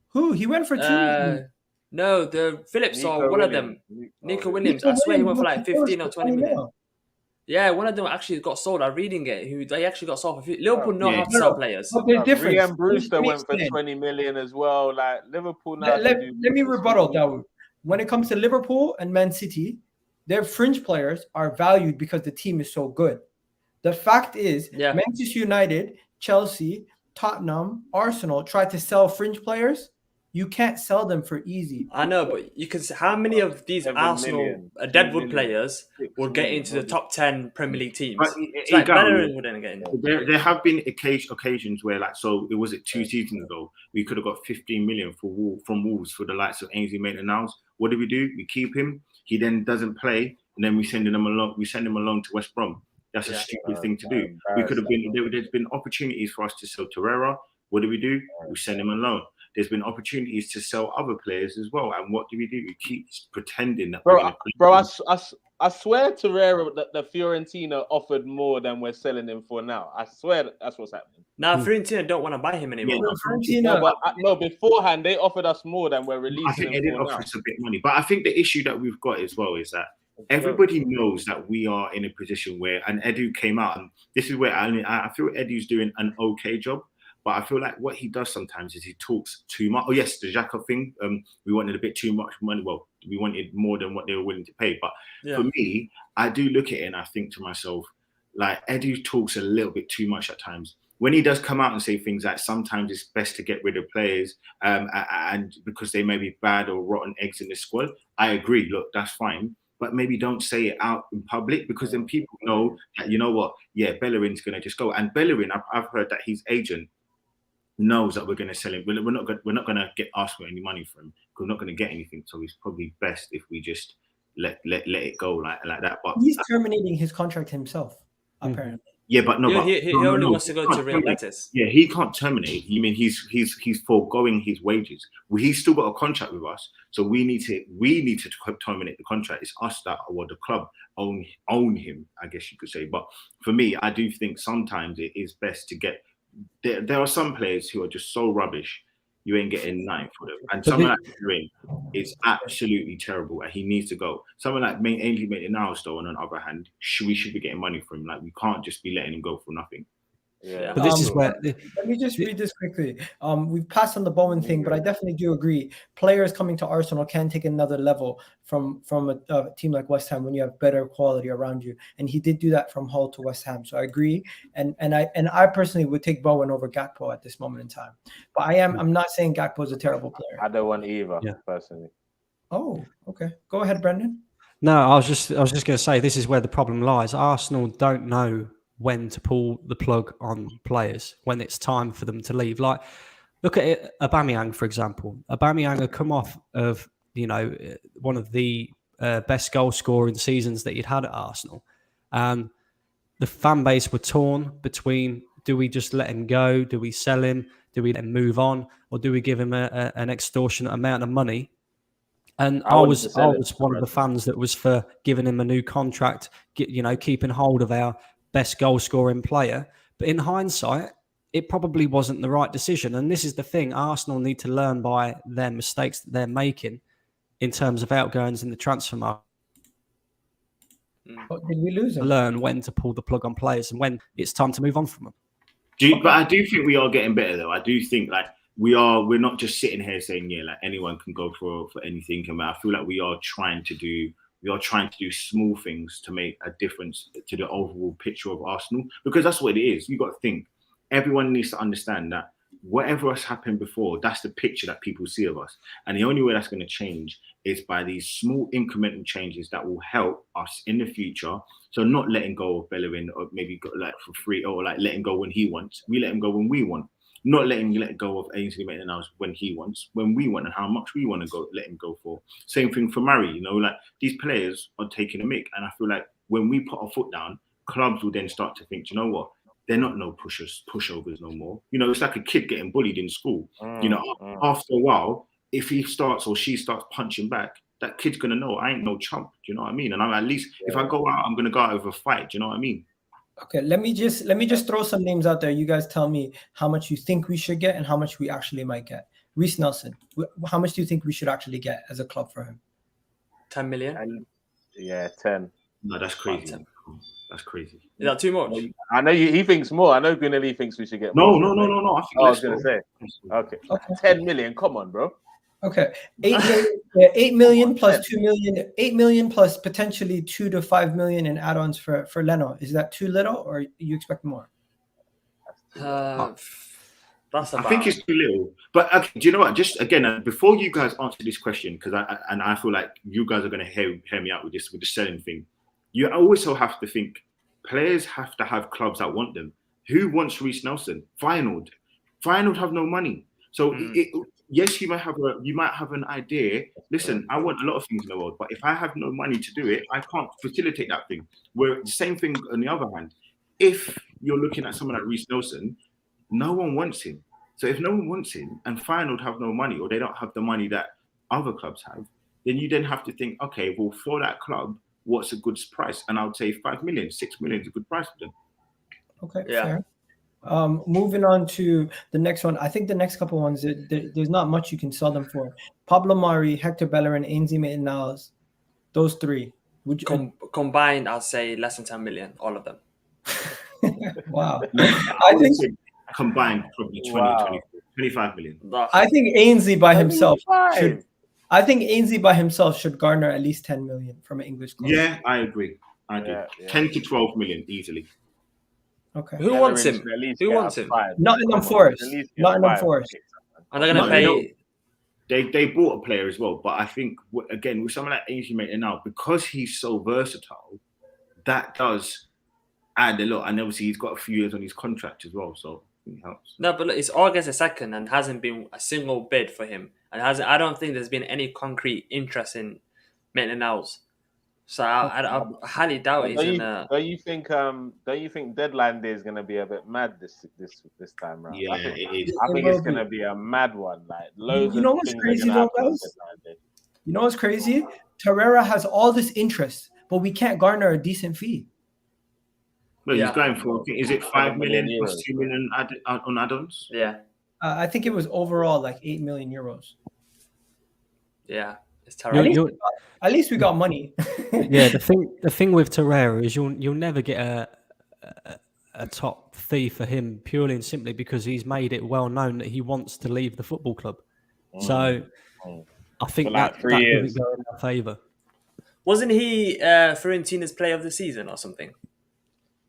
Who? He went for 2 million. No, the Phillips or one of them. Nico Williams. I swear he went for like 15 or 20 million. Yeah, one of them actually got sold. I'm reading it. They actually got sold for Liverpool know how to sell players. They're different. Rian Brewster went for 20 million as well. Like Liverpool now. Let me rebuttal, Dawood. When it comes to Liverpool and Man City, their fringe players are valued because the team is so good. The fact is, Manchester United, Chelsea, Tottenham, Arsenal try to sell fringe players. You can't sell them for easy. I know, but you can see how many of these Arsenal Deadwood players will get into the top 10 Premier League teams. Bellerin wouldn't get in. There have been occasions where, it was 2 seasons ago, we could have got 15 million from Wolves for the likes of Ainsley Maitland-Niles. What do? We keep him. He then doesn't play, and then we send him along. We send him along to West Brom. That's a stupid thing to do. We could have been. There's been opportunities for us to sell Torreira. What do? We send him alone. There's been opportunities to sell other players as well. And what do? We keep pretending that I swear Torreira that the Fiorentina offered more than we're selling him for now. I swear that's what's happening. Now Fiorentina don't want to buy him anymore. No, beforehand they offered us more than we're releasing. I think they did offer us a bit of money. But I think the issue that we've got as well is that everybody knows that we are in a position where, and Edu came out, and this is where I feel Edu's doing an okay job. But I feel like what he does sometimes is he talks too much. Oh, yes, the Xhaka thing. We wanted a bit too much money. Well, we wanted more than what they were willing to pay. But for me, I do look at it and I think to myself, like, Edu talks a little bit too much at times. When he does come out and say things like sometimes it's best to get rid of players and because they may be bad or rotten eggs in the squad, I agree. Look, that's fine. But maybe don't say it out in public, because then people know that, you know what, Bellerin's going to just go. And Bellerin, I've heard that his agent knows that we're going to sell him. We're not going to get asked for any money from him, because we're not going to get anything. So it's probably best if we just let it go like that. But he's terminating his contract himself, apparently. Yeah, but no. He only wants to go to Real Betis. Yeah, he can't terminate. You mean he's foregoing his wages? Well, he's still got a contract with us, so we need to terminate the contract. It's us that, or the club, own him, I guess you could say. But for me, I do think sometimes it is best to get. There are some players who are just so rubbish, you ain't getting nothing for them. And someone like Green is absolutely terrible, and he needs to go. Someone like Ainsley Maitland-Niles, though, on the other hand, we should be getting money from him. Like, we can't just be letting him go for nothing. Yeah, but this is where. Let me just read this quickly. We've passed on the Bowen thing, but I definitely do agree. Players coming to Arsenal can take another level from a team like West Ham when you have better quality around you, and he did do that from Hull to West Ham. So I agree, and I personally would take Bowen over Gakpo at this moment in time. But I'm not saying Gakpo is a terrible player. I don't want either, personally. Oh, okay. Go ahead, Brendan. No, I was just going to say this is where the problem lies. Arsenal don't know when to pull the plug on players when it's time for them to leave. Like, look at it, Aubameyang, for example. Aubameyang had come off of, one of the best goal scoring seasons that he'd had at Arsenal. And the fan base were torn between, do we just let him go? Do we sell him? Do we let him move on? Or do we give him an extortionate amount of money? And I was one of the fans that was for giving him a new contract, keeping hold of our best goal scoring player. But in hindsight, it probably wasn't the right decision. And this is the thing, Arsenal need to learn by their mistakes that they're making in terms of outgoings in the transfer market. But did we lose them? Learn when to pull the plug on players and when it's time to move on from them. But I do think we are getting better, though. I do think we're not just sitting here saying, like anyone can go for anything. And I feel like we are trying to do we are trying to do small things to make a difference to the overall picture of Arsenal, because that's what it is. You got to think, everyone needs to understand that whatever has happened before, that's the picture that people see of us. And the only way that's going to change is by these small incremental changes that will help us in the future. So not letting go of Bellerin, or maybe like for free, or like letting go when he wants. We let him go when we want. Not let go of Ainsley Maitland-Niles when he wants, when we want, and how much we want to go, let him go for. Same thing for Murray, you know, like these players are taking a mick. And I feel like when we put our foot down, clubs will then start to think, you know what? They're not no pushovers no more. You know, it's like a kid getting bullied in school. You know, after a while, if he starts or she starts punching back, that kid's gonna know I ain't no chump. Do you know what I mean? And I'm at least if I go out, I'm gonna go out with a fight. Do you know what I mean? Okay, let me just throw some names out there. You guys tell me how much you think we should get and how much we actually might get. Reiss Nelson, how much do you think we should actually get as a club for him? 10 million. Yeah, 10. No, that's crazy. That's crazy. Is that too much? I know he thinks more. I know Gooner Lee thinks we should get No. more. I think I was going to say. Okay. 10 million. Come on, bro. Okay. 8 million plus 2 million, 8 million plus potentially 2 to 5 million in add-ons for Leno. Is that too little or you expect more? That's about... I think it's too little. But okay, do you know what? Just again, before you guys answer this question, because I feel like you guys are going to hear me out with this, with the selling thing. You also have to think players have to have clubs that want them. Who wants Reiss Nelson? Feyenoord have no money. So yes, you might have an idea. Listen, I want a lot of things in the world, but if I have no money to do it, I can't facilitate that thing. Where the same thing on the other hand, if you're looking at someone like Reiss Nelson, no one wants him. So if no one wants him and Feyenoord have no money or they don't have the money that other clubs have, then you then have to think, okay, well, for that club, what's a good price? And I would say 5 million, 6 million is a good price for them. Okay, fair. Moving on to the next one. I think the next couple ones, there's not much you can sell them for. Pablo Mari, Hector Bellerin, Ainsley Maitland-Niles, those three. Would you combined? I'd say less than 10 million, all of them. Wow. I think combined probably 25 million. I think Ainsley by himself should. I think Ainsley by himself should garner at least 10 million from an English club. Yeah, I agree. Yeah. 10 to 12 million easily. Okay. Who wants him? Who wants him? Nottingham Forest. Nottingham Forest. Are they going to pay? They bought a player as well, but I think again with someone like Ainsley Maitland now, because he's so versatile, that does add a lot. And obviously he's got a few years on his contract as well, so it helps. No, but look, it's August 2nd and hasn't been a single bid for him. And I don't think there's been any concrete interest in Maitland-Niles. So I highly doubt he's gonna. Don't you think deadline day is gonna be a bit mad this time round? Yeah, it is. I think it's gonna be a mad one. Like loads of what's things crazy though, guys? You know what's crazy? Torreira has all this interest, but we can't garner a decent fee. Well, he's going for, is it 5 million plus 2 million on add-ons? Yeah. I think it was overall like 8 million euros. Yeah, it's terrible. At least we got money. Yeah, the thing with Torreira is you'll never get a top fee for him purely and simply because he's made it well known that he wants to leave the football club. So I think that could go in our favour. Wasn't he Fiorentina's player of the season or something?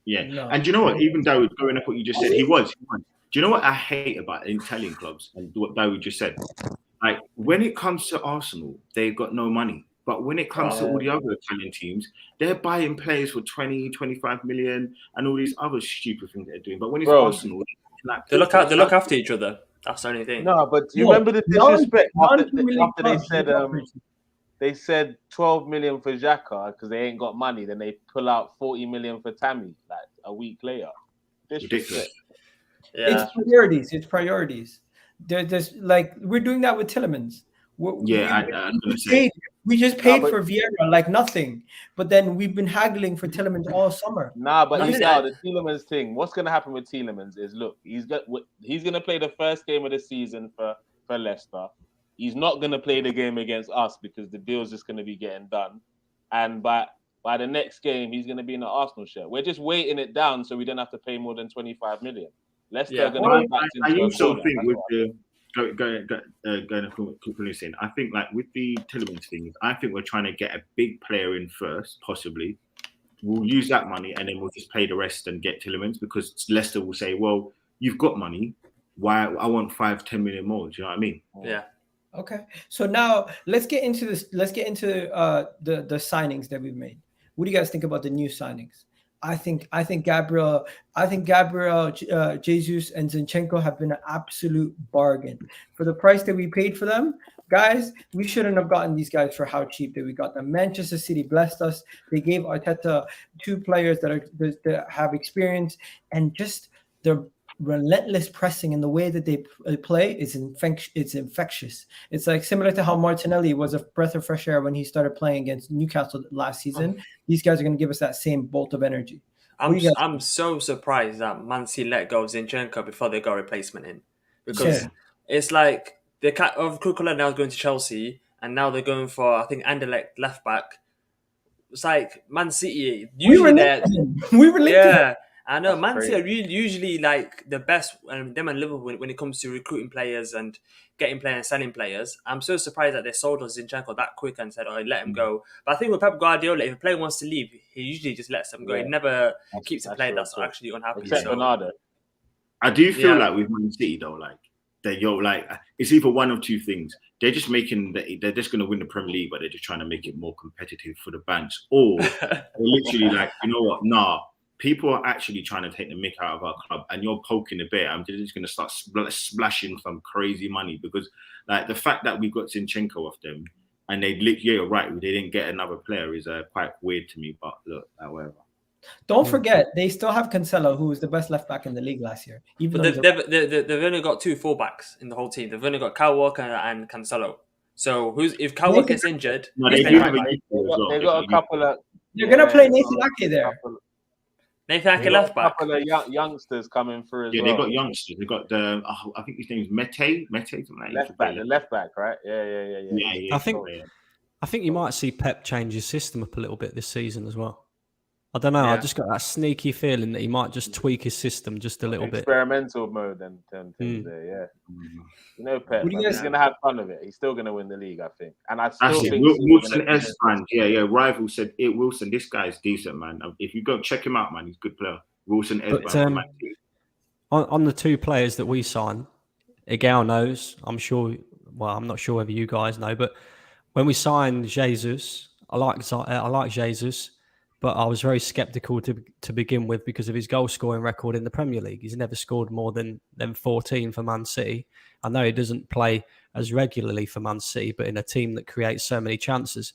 Yeah, no. And do you know what? Even Dawood, going up what you just said, he was. Do you know what I hate about Italian clubs and what Dawood just said? Like when it comes to Arsenal, they've got no money. But when it comes to all the other Italian teams, they're buying players for 20, 25 million and all these other stupid things they're doing. But when it's Arsenal, they look after each other. That's the only thing. No, but you remember the disrespect after they said 12 million for Xhaka because they ain't got money. Then they pull out 40 million for Tammy like a week later. Ridiculous. Yeah. It's priorities. There's like we're doing that with Tielemans. We just paid for Vieira like nothing, but then we've been haggling for Tielemans all summer. But the Tielemans thing. What's going to happen with Tielemans is look, he's going to play the first game of the season for Leicester. He's not going to play the game against us because the deal's just going to be getting done, and by the next game he's going to be in an Arsenal shirt. We're just waiting it down so we don't have to pay more than 25 million. Leicester are going to be back into going to conclusion. I think like with the Tielemans thing, I think we're trying to get a big player in first, possibly. We'll use that money and then we'll just pay the rest and get Tielemans, because Leicester will say, well, you've got money. Why? I want 5-10 million more. Do you know what I mean? Yeah. Okay. So now let's get into this. Let's get into the signings that we've made. What do you guys think about the new signings? I think Gabriel, Jesus, and Zinchenko have been an absolute bargain for the price that we paid for them. Guys, we shouldn't have gotten these guys for how cheap that we got them. Manchester City blessed us. They gave Arteta 2 players that have experience, and just their relentless pressing and the way that they play is infectious. It's like similar to how Martinelli was a breath of fresh air when he started playing against Newcastle last season. These guys are going to give us that same bolt of energy. I'm so surprised that Man City let go of Zinchenko before they got a replacement in, because it's like the cat of Kukulela now is going to Chelsea, and now they're going for, I think, Anderlecht left back. It's like Man City usually we were linked. Yeah, I know. Man City are usually like the best, and them and Liverpool when it comes to recruiting players and getting players and selling players. I'm so surprised that they sold us Zinchenko that quick and said, "Oh, let him go." But I think with Pep Guardiola, if a player wants to leave, he usually just lets them go. He never keeps a player that's actually unhappy. Except Bernardo. I do feel like with Man City though, like it's either one of two things. They're just making they're just going to win the Premier League, but they're just trying to make it more competitive for the bench, or they're literally like, you know what, nah. People are actually trying to take the mick out of our club, and you're poking the bear. I'm just going to start splashing some crazy money, because, like, the fact that we got Zinchenko off them, and you're right, they didn't get another player is quite weird to me. But look, whatever. Don't forget, they still have Cancelo, who was the best left back in the league last year. But they've only got 2 fullbacks in the whole team. They've only got Kyle Walker and Cancelo. So if Kyle Walker is injured, they got a couple of. They're going to play Nathan Ake there. Nathan Ake left back. A couple of youngsters coming through as well. Yeah, they got youngsters. They got I think his name's Mete. Left back, the left back, right? Yeah. I think you might see Pep change his system up a little bit this season as well. I don't know. I just got that sneaky feeling that he might just tweak his system just a little bit. Experimental mode and things there, yeah. You know, Pep, he's going to have fun with it. He's still going to win the league, I think. And I still think Wilson S. man. Yeah. Rival said, Wilson, this guy's decent, man. If you go check him out, man, he's a good player. Wilson S. man. On the 2 players that we signed, Egal knows, I'm sure, well, I'm not sure whether you guys know, but when we signed Jesus, I like Jesus. But I was very sceptical to begin with because of his goal scoring record in the Premier League. He's never scored more than 14 for Man City. I know he doesn't play as regularly for Man City, but in a team that creates so many chances.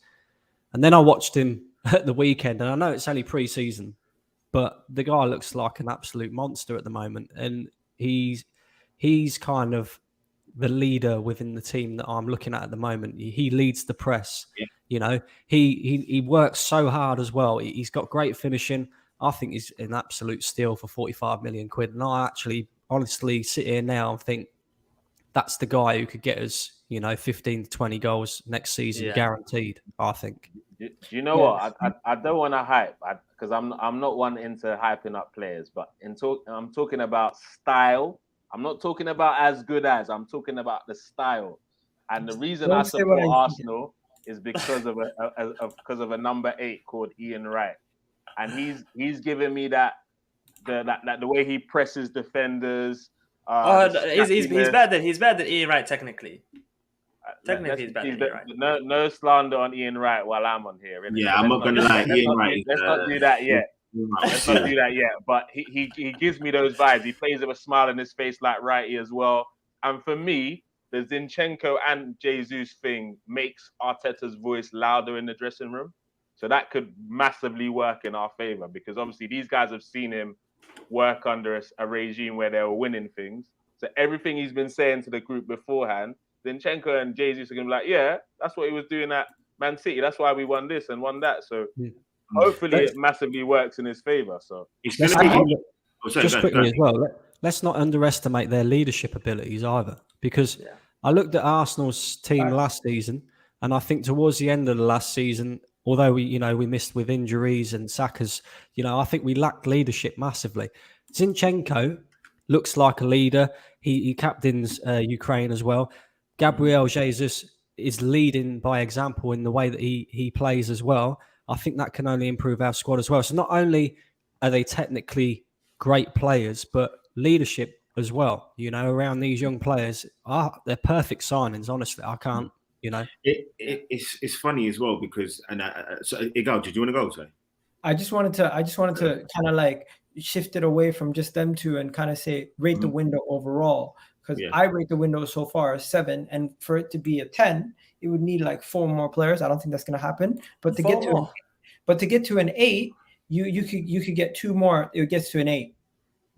And then I watched him at the weekend, and I know it's only pre-season, but the guy looks like an absolute monster at the moment. And he's kind of the leader within the team that I'm looking at the moment. He leads the press. Yeah. You know, he works so hard as well. He's got great finishing. I think he's an absolute steal for 45 million quid. And I actually honestly sit here now and think that's the guy who could get us, 15 to 20 goals next season, guaranteed, I think. Do you know what? I don't want to hype because I'm not one into hyping up players, but I'm talking about style. I'm not talking about as good as. I'm talking about the style. And the reason I support Arsenal is because of a number 8 called Ian Wright, and he's giving me that the way he presses defenders. He's better than Ian Wright technically. Technically, he's better than Ian Wright. No slander on Ian Wright while I'm on here. Yeah, I'm not going to lie. Ian Wright. Let's not do that yet. Let's not do that yet. But he gives me those vibes. He plays with a smile on his face like Wrighty as well. And for me, the Zinchenko and Jesus thing makes Arteta's voice louder in the dressing room. So that could massively work in our favor, because obviously these guys have seen him work under a regime where they were winning things. So everything he's been saying to the group beforehand, Zinchenko and Jesus are going to be like, yeah, that's what he was doing at Man City. That's why we won this and won that. So hopefully it massively works in his favor. So it's going to be just quickly as well. Let's not underestimate their leadership abilities either, because I looked at Arsenal's team last season, and I think towards the end of the last season, although we missed with injuries and Saka's, I think we lacked leadership massively. Zinchenko looks like a leader. He captains Ukraine as well. Gabriel Jesus is leading by example in the way that he plays as well. I think that can only improve our squad as well. So not only are they technically great players, but leadership as well, around these young players. They're perfect signings, honestly. I can't, It's funny as well because, so Igal, did you want to go, sorry? I just wanted to kind of like shift it away from just them two and kind of say rate the window overall, because I rate the window so far as 7, and for it to be a 10, it would need like 4 more players. I don't think that's going to happen. But to get to an 8, you could get 2 more. It gets to an 8.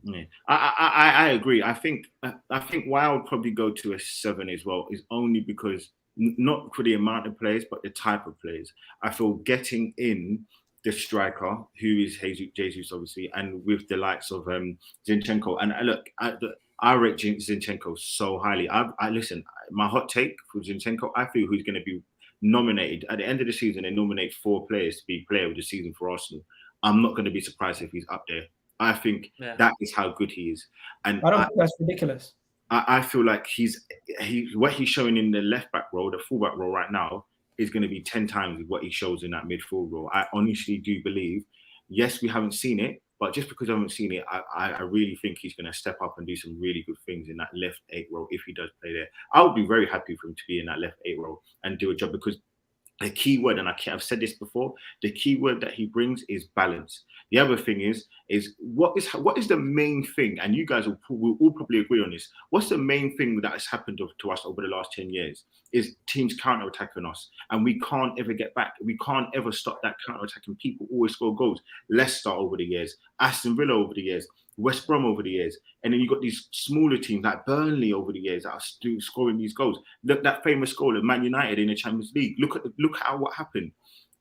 Yeah, I agree. I think why I would probably go to a 7 as well is only because not for the amount of players, but the type of players. I feel getting in the striker, who is Jesus, obviously, and with the likes of Zinchenko. And look, I rate Zinchenko so highly. I listen. My hot take for Zinchenko, I feel he's going to be nominated at the end of the season. They nominate 4 players to be player of the season for Arsenal. I'm not going to be surprised if he's up there. I think that is how good he is, and I don't think that's ridiculous. I feel like what he's showing in the left back role, the full back role right now, is going to be 10 times what he shows in that midfield role. I honestly do believe. Yes, we haven't seen it, but just because I haven't seen it, I really think he's going to step up and do some really good things in that left 8 role if he does play there. I would be very happy for him to be in that left 8 role and do a job, because the key word, and I've said this before, the key word that he brings is balance. The other thing is what is the main thing, and you guys will all probably agree on this. What's the main thing that has happened to us over the last 10 years is teams counter-attacking us, and we can't ever get back. We can't ever stop that counter-attacking. People always score goals. Leicester over the years, Aston Villa over the years, West Brom over the years, and then you got these smaller teams like Burnley over the years that are still scoring these goals. Look, that famous goal of Man United in the Champions League. Look at what happened.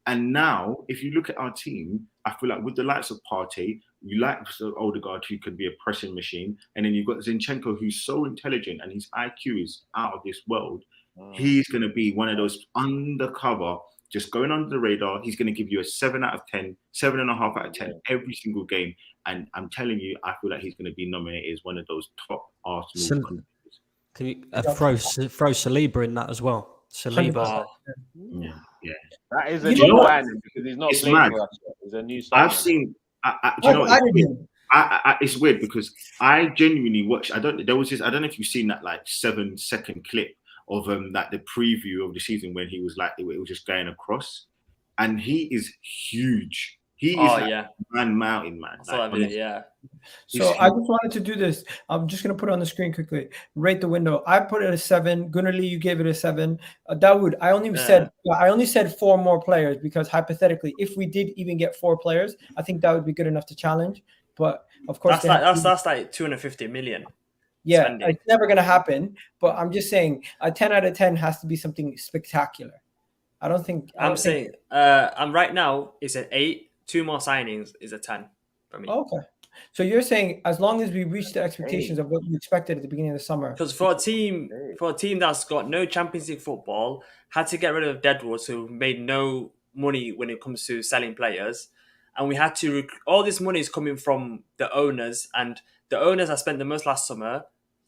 And now, if you look at our team, I feel like with the likes of Partey, you like Odegaard, who could be a pressing machine, and then you've got Zinchenko, who's so intelligent and his IQ is out of this world. He's going to be one of those undercover, just going under the radar. He's going to give you a 7 out of 10, 7.5 out of 10 every single game. And I'm telling you, I feel like he's going to be nominated as one of those top Arsenal contributors. Can you throw Saliba in that as well? Saliba. Yeah. That is a new signing because he's not playing for us yet. He's a new signing. I've seen. It's weird because I genuinely watched. There was this. I don't know if you've seen that like 7-second clip of like the preview of the season when he was like it was just going across, and he is huge. He is mountain man. So I just wanted to do this. I'm just going to put it on the screen quickly. Rate the window. I put it at a 7. Gooner Lee, you gave it a 7. Dawood, I only said 4 more players because hypothetically, if we did even get 4 players, I think that would be good enough to challenge. But of course, that's like 250 million. Yeah, spending. It's never going to happen. But I'm just saying a 10 out of 10 has to be something spectacular. I'm saying right now it's an 8. 2 more signings is a 10 for me. Okay. So you're saying as long as we reach the expectations of what you expected at the beginning of the summer. Because for a team that's got no Champions League football, had to get rid of Deadwoods, who made no money when it comes to selling players, and we had to all this money is coming from the owners, and the owners have spent the most last summer.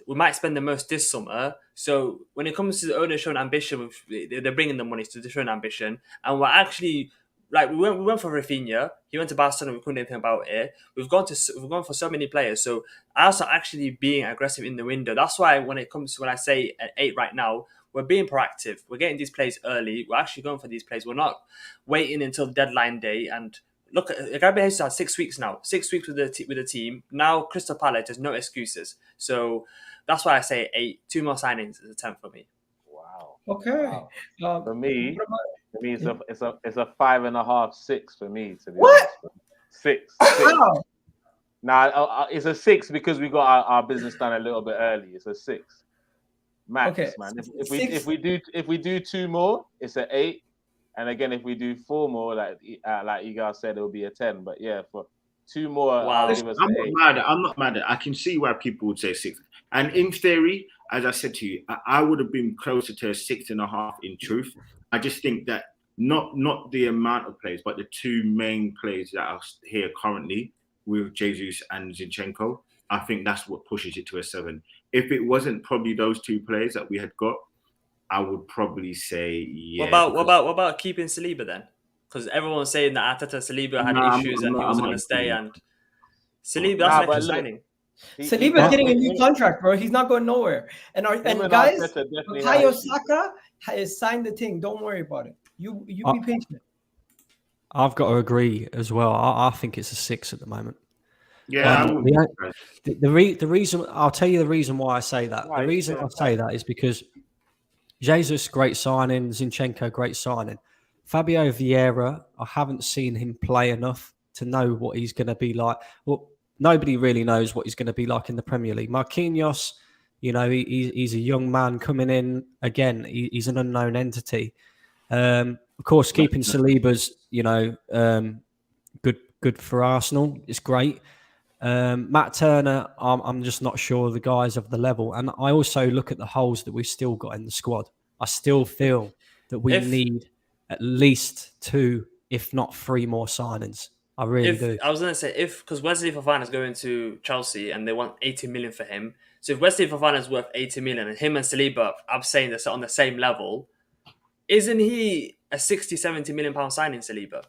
We might spend the most this summer. So when it comes to the owners showing ambition, they're bringing the money to show ambition, and we're actually. Like we went for Rafinha. He went to Barcelona. We couldn't do anything about it. We've gone for so many players. So also actually being aggressive in the window. That's why when I say an 8 right now, we're being proactive. We're getting these plays early. We're actually going for these plays. We're not waiting until the deadline day. And look, Gabriel has had 6 weeks now. 6 weeks with the team. Now Crystal Palace, there's no excuses. So that's why I say 8. 2 more signings is a 10 for me. Wow. Okay. Wow. For me, it's a 5.5, 6 for me. To be honest. 6. Now it's a 6 because we got our business done a little bit early. It's a 6 max, man. If we do 2 more, it's an 8. And again, if we do 4 more, like you guys said, it'll be a 10. But yeah, for 2 more, I'll give us an 8. I'm not mad at it. I can see why people would say 6. And in theory, as I said to you, I would have been closer to a 6.5 in truth. I just think that not the amount of players, but the 2 main players that are here currently with Jesus and Zinchenko, I think that's what pushes it to a 7. If it wasn't probably those 2 players that we had got, I would probably say yeah. What about keeping Saliba then? Because everyone's saying that Arteta Saliba had issues and he wasn't going to stay. And Saliba, that's an extra signing. Saliba's getting a new contract, bro. He's not going nowhere. And guys, Bukayo Saka has signed the thing. Don't worry about it. You be patient. I've got to agree as well. I think it's a 6 at the moment. Yeah. The reason I'll tell you the reason why I say that. The reason I say that is because Jesus, great signing. Zinchenko, great signing. Fabio Vieira, I haven't seen him play enough to know what he's going to be like. Well, nobody really knows what he's going to be like in the Premier League. Marquinhos, he's a young man coming in. Again, he's an unknown entity. Of course, keeping Saliba's, good for Arsenal. It's great. Matt Turner, I'm just not sure the guys of the level. And I also look at the holes that we've still got in the squad. I still feel that we need at least 2, if not 3 more signings. I really do. I was going to say, because Wesley Fofana is going to Chelsea and they want 80 million for him. So if Wesley Fofana is worth 80 million and him and Saliba, I'm saying they're on the same level, isn't he a 60, 70 million pound signing, Saliba?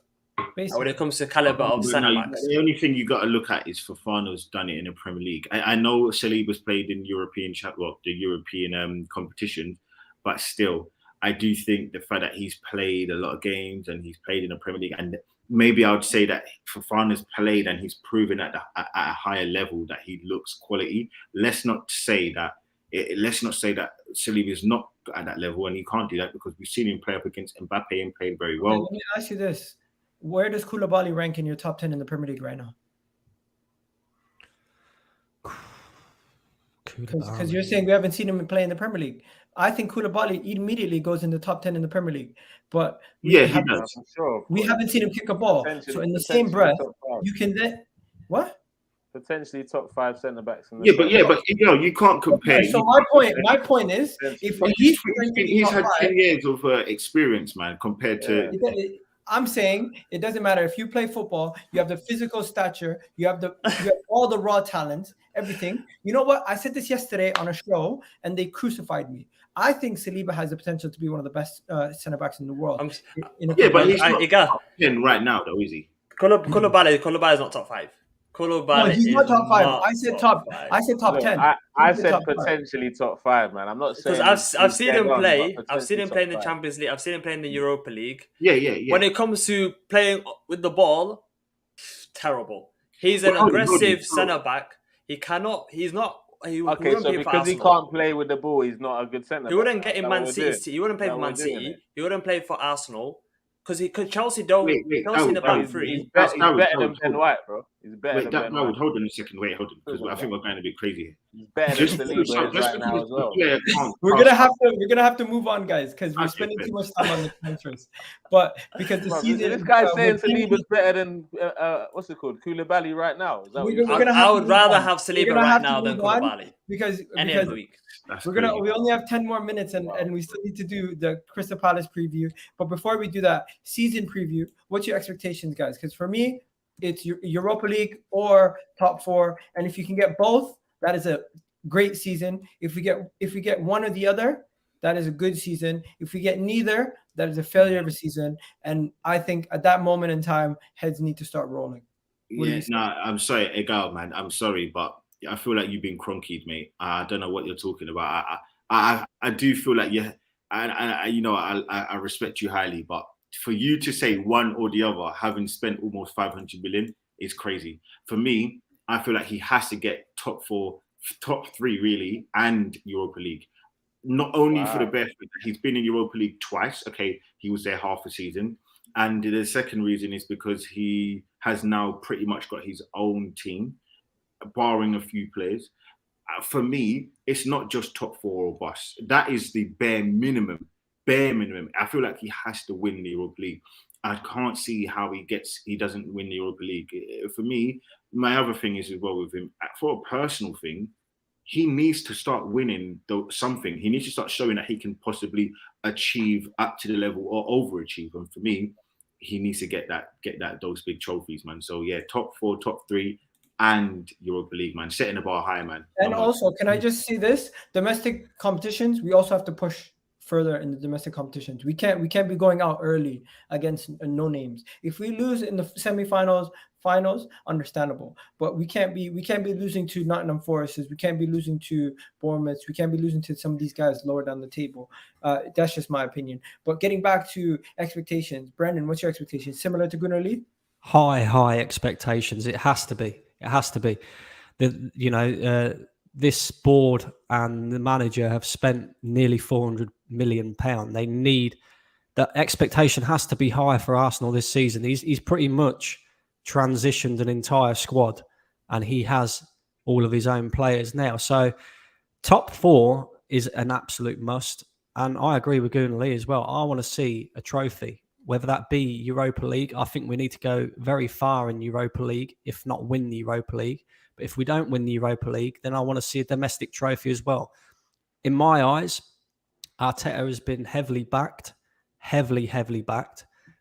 Basically. When it comes to caliber of centre-backs. The only thing you got to look at is Fofana's done it in the Premier League. I know Saliba's played in the European competition, but still, I do think the fact that he's played a lot of games and he's played in the Premier League, and maybe I would say that Fofana's played and he's proven at a higher level that he looks quality. Let's not say that Saliba is not at that level, and he can't do that because we've seen him play up against Mbappe and played very well. Let me ask you this. Where does Koulibaly rank in your top 10 in the Premier League right now? Because you're saying we haven't seen him play in the Premier League. I think Koulibaly immediately goes in the top 10 in the Premier League. But he does. We haven't seen him kick a ball. So in the same breath, you can then... What? Potentially top 5 centre-backs. But you can't compare. Okay, so my point is, if he's had 10 years of experience, man, compared to... I'm saying it doesn't matter if you play football, you have the physical stature, you have all the raw talent, everything. You know what? I said this yesterday on a show and they crucified me. I think Saliba has the potential to be one of the best centre-backs in the world. But he's not top 10 right now, though, is he? Koulibaly is not top 5. No, he's not top 5. I said top 10. I said potentially top 5, man. I'm not saying because I've seen him play. I've seen him play in the Champions League. I've seen him play in the Europa League. Yeah. When it comes to playing with the ball, terrible. He's an aggressive centre back. He cannot. He's not. Okay, so because he can't play with the ball, he's not a good centre back. He wouldn't get in Man City. He wouldn't play for Man City. He wouldn't play for Arsenal. Because Chelsea don't. Chelsea in the back 3. He's better than Ben White, bro. He's better than Ben White. Hold on a second. Hold on, because I think we're going a bit crazy here. He's better than Saliba right now as well. We're gonna have to move on, guys, because we're spending too much time on the transfers. But because the season, this guy's saying Saliba's better than what's it called, Koulibaly right now. I would rather have Saliba right now than Koulibaly. Because other week. We only have 10 more minutes and we still need to do the Crystal Palace preview. But before we do that, season preview, what's your expectations, guys? Because for me, it's Europa League or top 4. And if you can get both, that is a great season. If we get one or the other, that is a good season. If we get neither, that is a failure of a season. And I think at that moment in time, heads need to start rolling. I'm sorry, Egal, man. I'm sorry, but I feel like you've been cronkied, mate. I don't know what you're talking about. I do feel like I respect you highly, but for you to say one or the other, having spent almost 500 million, is crazy. For me, I feel like he has to get top 4, top 3 really, and Europa League. Not only for the best, but he's been in Europa League twice. Okay, he was there half a season. And the second reason is because he has now pretty much got his own team, barring a few players. For me, it's not just top 4 or bust. That is the bare minimum. I feel like he has to win the Europa League. I can't see how he doesn't win the Europa League. For me, my other thing is as well with him, for a personal thing, he needs to start winning something. He needs to start showing that he can possibly achieve up to the level or overachieve. And for me, he needs to get those big trophies, man. So yeah, top 4, top 3, and Europa League, man. Setting the bar high, man. And also, can I just see this? Domestic competitions, we also have to push further in the domestic competitions. We can't be going out early against no names. If we lose in the semifinals, finals, understandable. But we can't be losing to Nottingham Forest. We can't be losing to Bournemouth. We can't be losing to some of these guys lower down the table. That's just my opinion. But getting back to expectations, Brandon, what's your expectations? Similar to Gooner Lee? High expectations. It has to be. It has to be. This board and the manager have spent nearly £400 million. They need that. Expectation has to be high for Arsenal this season. He's pretty much transitioned an entire squad, and he has all of his own players now. So top 4 is an absolute must. And I agree with Gooner Lee as well. I want to see a trophy, whether that be Europa League. I think we need to go very far in Europa League, if not win the Europa League. But if we don't win the Europa League, then I want to see a domestic trophy as well. In my eyes, Arteta has been heavily backed.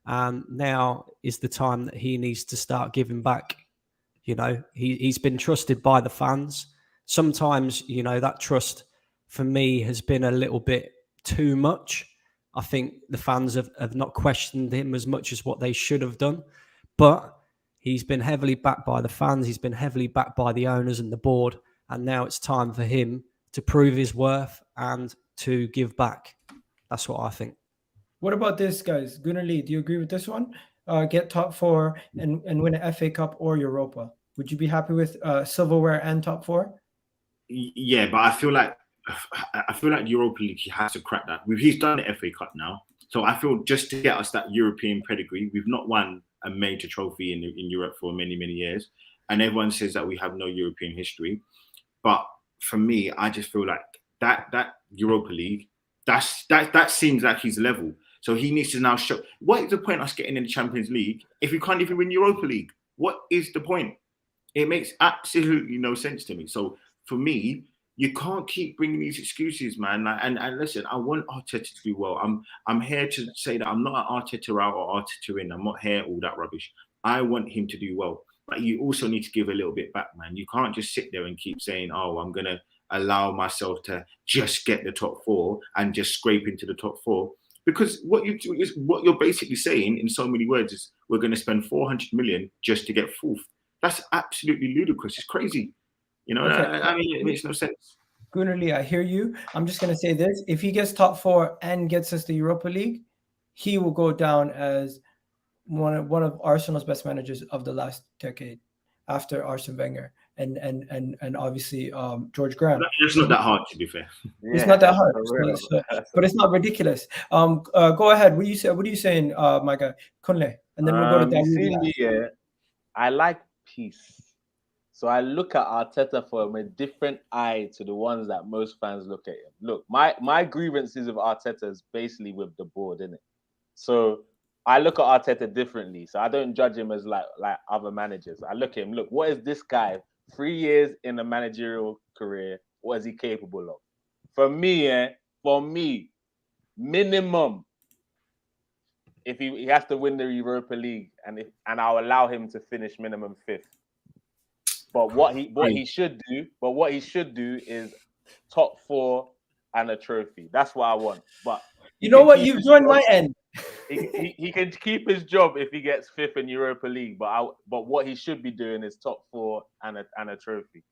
And now is the time that he needs to start giving back. He's been trusted by the fans. Sometimes, that trust for me has been a little bit too much. I think the fans have not questioned him as much as what they should have done. But he's been heavily backed by the fans. He's been heavily backed by the owners and the board. And now it's time for him to prove his worth and to give back. That's what I think. What about this, guys? Gooner Lee, do you agree with this one? Get top 4 and win an FA Cup or Europa. Would you be happy with silverware and top 4? Yeah, but I feel like Europa League, he has to crack that. He's done the FA Cup now. So I feel just to get us that European pedigree, we've not won a major trophy in Europe for many, many years. And everyone says that we have no European history. But for me, I just feel like that Europa League, that seems like his level. So he needs to now show. What is the point of us getting in the Champions League if we can't even win Europa League? What is the point? It makes absolutely no sense to me. So for me, you can't keep bringing these excuses, man. And listen, I want Arteta to do well. I'm here to say that I'm not an Arteta out or Arteta in. I'm not here all that rubbish. I want him to do well. But you also need to give a little bit back, man. You can't just sit there and keep saying, oh, I'm going to allow myself to just get the top 4 and just scrape into the top 4. Because what you're basically saying in so many words is we're going to spend 400 million just to get 4th. That's absolutely ludicrous. It's crazy. Okay. I mean, it makes no sense. Gooner Lee, I hear you. I'm just going to say this. If he gets top 4 and gets us the Europa League, he will go down as one of Arsenal's best managers of the last decade after Arsene Wenger and obviously George Graham. It's not that hard, to be fair. It's not that hard, but it's not ridiculous. Go ahead. What are you saying, my guy? Kunle, and then we'll go to David. I like peace. So I look at Arteta from a different eye to the ones that most fans look at him. Look, my grievances with Arteta is basically with the board, innit? So I look at Arteta differently. So I don't judge him as like other managers. I look at him, look, what is this guy, 3 years in a managerial career, what is he capable of? For me, minimum, if he has to win the Europa League, and I'll allow him to finish minimum 5th. But what he should do is top 4 and a trophy. That's what I want. But you know what? You've joined my end. He can keep his job if he gets 5th in Europa League. But what he should be doing is top 4 and a trophy.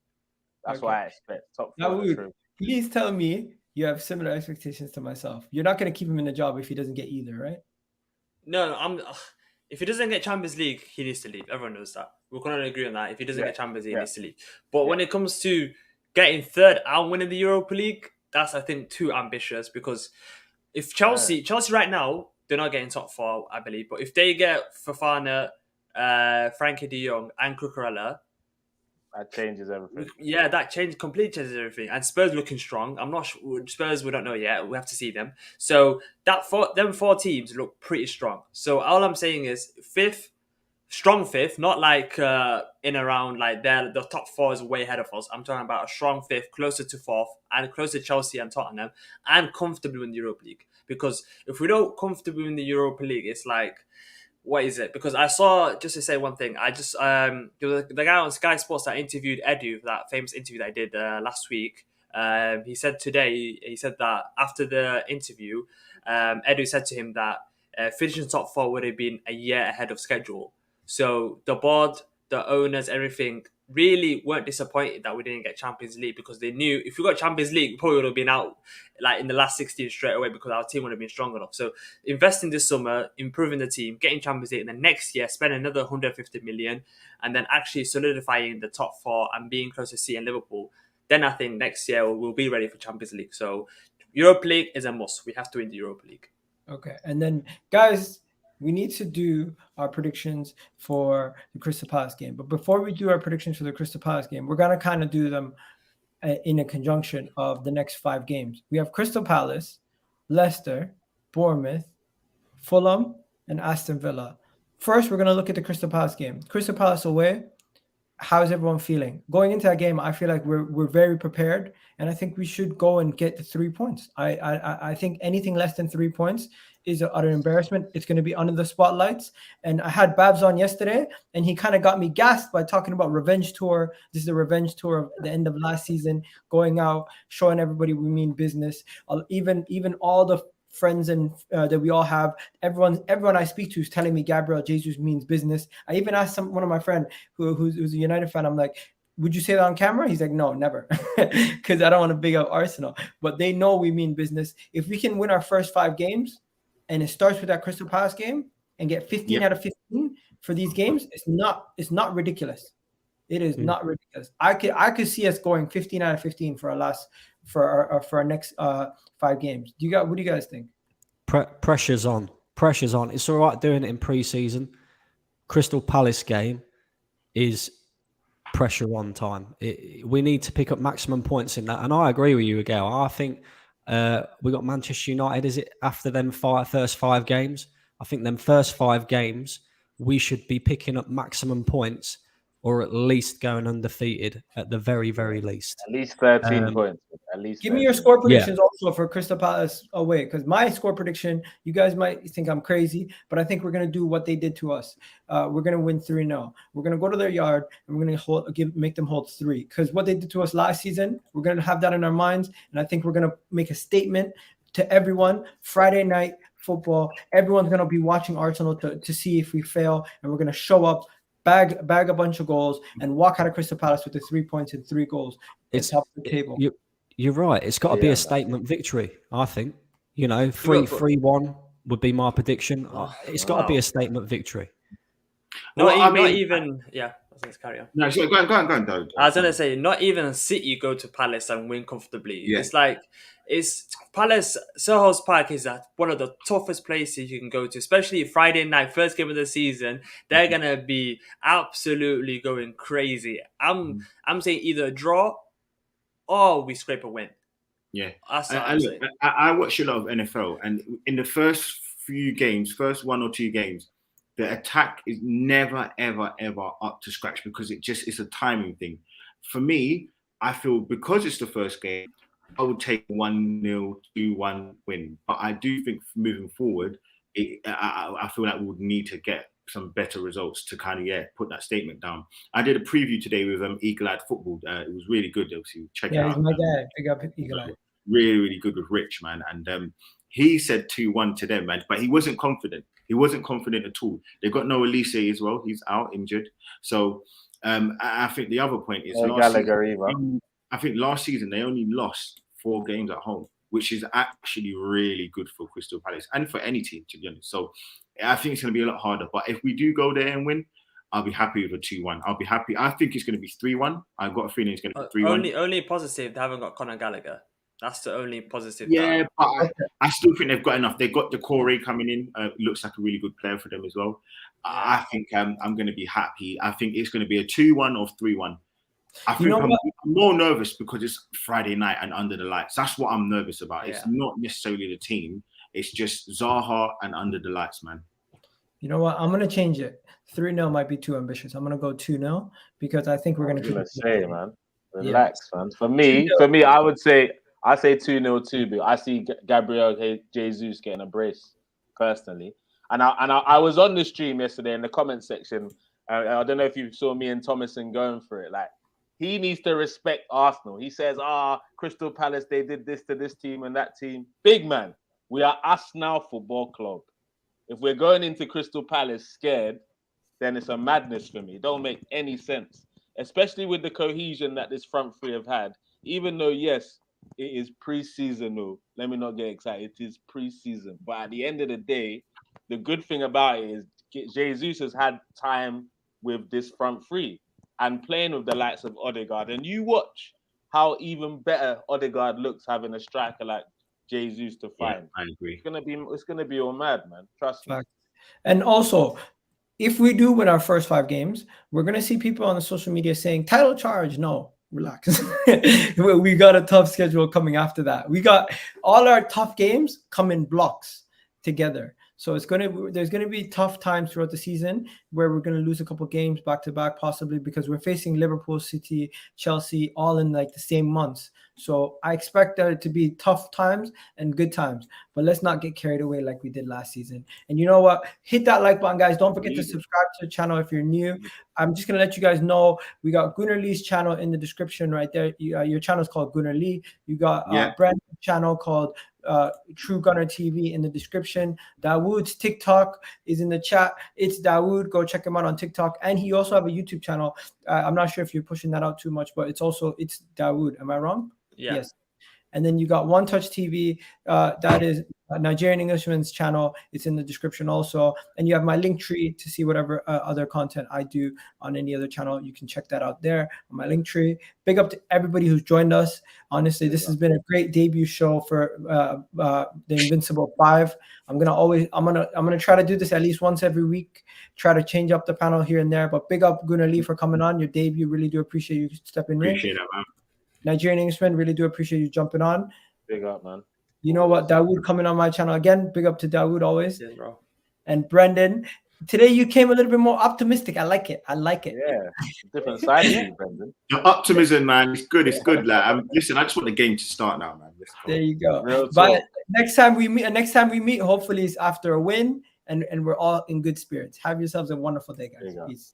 That's what I expect. Top 4 and a trophy. Please tell me you have similar expectations to myself. You're not going to keep him in the job if he doesn't get either, right? No, if he doesn't get Champions League, he needs to leave. Everyone knows that. We can all agree on that. If he doesn't get Champions League, he needs to leave. But when it comes to getting 3rd and winning the Europa League, that's, I think, too ambitious. Because if Chelsea right now, they're not getting top 4, I believe. But if they get Fofana, Frankie de Jong, and Cucurella, that changes everything. Yeah, completely changes everything. And Spurs looking strong. I'm not sure. Spurs, we don't know yet. We have to see them. So them 4 teams look pretty strong. So all I'm saying is 5th, strong 5th, not like in around like the top 4 is way ahead of us. I'm talking about a strong 5th, closer to 4th, and closer to Chelsea and Tottenham, and comfortably win the Europa League. Because if we don't comfortably win the Europa League, it's like what is it? Because I saw, just to say one thing, there was the guy on Sky Sports that interviewed Edu, that famous interview that I did last week. He said that after the interview, Edu said to him that finishing top four would have been a year ahead of schedule. So the board, the owners, everything really weren't disappointed that we didn't get Champions League, because they knew if we got Champions League, we probably would have been out like in the last 16 straight away, because our team would have been strong enough. So investing this summer, improving the team, getting Champions League, and then next year spend another 150 million, and then actually solidifying the top four and being close to City and Liverpool, then I think next year we'll be ready for Champions League. So Europa League is a must. We have to win the Europa League. Okay, and then guys, we need to do our predictions for the Crystal Palace game. But before we do our predictions for the Crystal Palace game, we're gonna kind of do them in a conjunction of the next 5 games. We have Crystal Palace, Leicester, Bournemouth, Fulham, and Aston Villa. First, we're gonna look at the Crystal Palace game. Crystal Palace away. How's everyone feeling going into that game? I feel like we're very prepared, and I think we should go and get the 3 points. I think anything less than 3 points is an utter embarrassment. It's going to be under the spotlights. And I had Babs on yesterday, and he kind of got me gassed by talking about revenge tour. This is a revenge tour of the end of last season, going out, showing everybody we mean business. Even all the friends and that we all have, everyone I speak to is telling me Gabriel Jesus means business. I even asked one of my friend who's a United fan. I'm like, would you say that on camera? He's like, no, never, because I don't want to big up Arsenal. But they know we mean business. If we can win our first 5 games, and it starts with that Crystal Palace game, and get 15 out of 15 for these games, it's not ridiculous. It is not ridiculous. I could see us going 15 out of 15 for our next 5 games. What do you guys think? Pressure's on. It's all right doing it in pre-season. Crystal Palace game is pressure on time. We need to pick up maximum points in that. And I agree with you, Miguel. I think we got Manchester United. Is it after them first 5 games? I think them first 5 games, we should be picking up maximum points, or at least going undefeated at the very, very least. At least 13 points. At least. Give me your score predictions also for Crystal Palace away, because my score prediction, you guys might think I'm crazy, but I think we're going to do what they did to us. We're going to win 3-0. We're going to go to their yard, and we're going to make them hold 3, because what they did to us last season, we're going to have that in our minds, and I think we're going to make a statement to everyone. Friday night football, everyone's going to be watching Arsenal to see if we fail, and we're going to show up, bag a bunch of goals, and walk out of Crystal Palace with the 3 points and 3 goals. It's top of the table. You're right. It's got to be a statement victory, I think. 3-1 would be my prediction. It's got to be a statement victory. Not even. Yeah, let's carry on. No, so go on. I was going to say, not even City go to Palace and win comfortably. Yeah. It's Palace, Selhurst Park is one of the toughest places you can go to, especially Friday night, first game of the season. They're going to be absolutely going crazy. I'm saying either a draw or we scrape a win. Yeah. I watch a lot of NFL, and in the first few games, first 1 or 2 games, the attack is never, ever, ever up to scratch, because it's a timing thing. For me, I feel because it's the first game, I would take 1-0, 2-1 win. But I do think moving forward, I feel like we would need to get some better results to kind of put that statement down. I did a preview today with Eagle Eye Football. It was really good. Obviously, check it out. Yeah, he's my guy. Big up Eagle Eye. Really, really good with Rich, man. And he said 2-1 to them, man. But he wasn't confident. He wasn't confident at all. They got no Elise as well. He's out injured. So I think the other point is I think last season they only lost 4 games at home, which is actually really good for Crystal Palace and for any team, to be honest. So I think it's going to be a lot harder. But if we do go there and win, I'll be happy with a 2-1. I'll be happy. I think it's going to be 3-1. I've got a feeling it's going to be 3-1. Only positive, they haven't got Conor Gallagher. That's the only positive. Yeah, but I still think they've got enough. They've got the Corey coming in. Looks like a really good player for them as well. I think I'm going to be happy. I think it's going to be a 2-1 or 3-1. I think I'm more nervous because it's Friday night and under the lights. That's what I'm nervous about. Yeah. It's not necessarily the team. It's just Zaha and under the lights, man. You know what? I'm going to change it. 3-0 might be too ambitious. I'm going to go 2-0 because I think we're going to keep it. Man. Relax, man. For me, I would say 2-0 too, but I see Gabriel Jesus getting a brace personally. I was on the stream yesterday in the comment section. I don't know if you saw me and Thomason going for it. Like, he needs to respect Arsenal. He says, Crystal Palace, they did this to this team and that team. Big man, we are Arsenal Football Club. If we're going into Crystal Palace scared, then it's a madness for me. It don't make any sense, especially with the cohesion that this front three have had. Even though, yes, it is pre-season, no, let me not get excited. It is pre-season. But at the end of the day, the good thing about it is Jesus has had time with this front three and playing with the likes of Odegaard. And you watch how even better Odegaard looks having a striker like Jesus to find. Yeah, I agree. It's gonna be all mad, man. Trust me. And also, if we do win our first 5 games, we're gonna see people on the social media saying title charge. No, relax. We got a tough schedule coming after that. We got all our tough games come in blocks together. So there's gonna be tough times throughout the season where we're gonna lose a couple games back to back, possibly because we're facing Liverpool, City, Chelsea, all in like the same months. So I expect there to be tough times and good times, but let's not get carried away like we did last season. And you know what? Hit that like button, guys. Don't forget to subscribe to the channel if you're new. I'm just gonna let you guys know we got Gooner Lee's channel in the description right there. Your channel is called Gooner Lee. You got Brandon's channel called True Gunner TV in the description. Dawood's TikTok is in the chat. It's Dawood. Go check him out on TikTok, and he also have a YouTube channel. I'm not sure if you're pushing that out too much, but it's Dawood. Am I wrong? Yeah. Yes. And then you got One Touch TV. That is Nigerian Englishman's channel. It's in the description also. And you have my link tree to see whatever other content I do on any other channel. You can check that out there on my link tree. Big up to everybody who's joined us. Honestly, this has been a great debut show for the Invincible 5. I'm gonna try to do this at least once every week. Try to change up the panel here and there. But big up Gooner Lee for coming on. Your debut. Really do appreciate you stepping in. Appreciate that, man. Nigerian Englishman, really do appreciate you jumping on. Big up, man. You know what? Dawood coming on my channel again. Big up to Dawood always. Yes, bro. And Brendan, today you came a little bit more optimistic. I like it. Yeah, different side of you, Brendan. Your optimism, man, it's good. It's good. Like, listen, I just want the game to start now, man. Let's go. There you go. Real But talk. next time we meet, hopefully it's after a win and we're all in good spirits. Have yourselves a wonderful day, guys. There you go. Peace.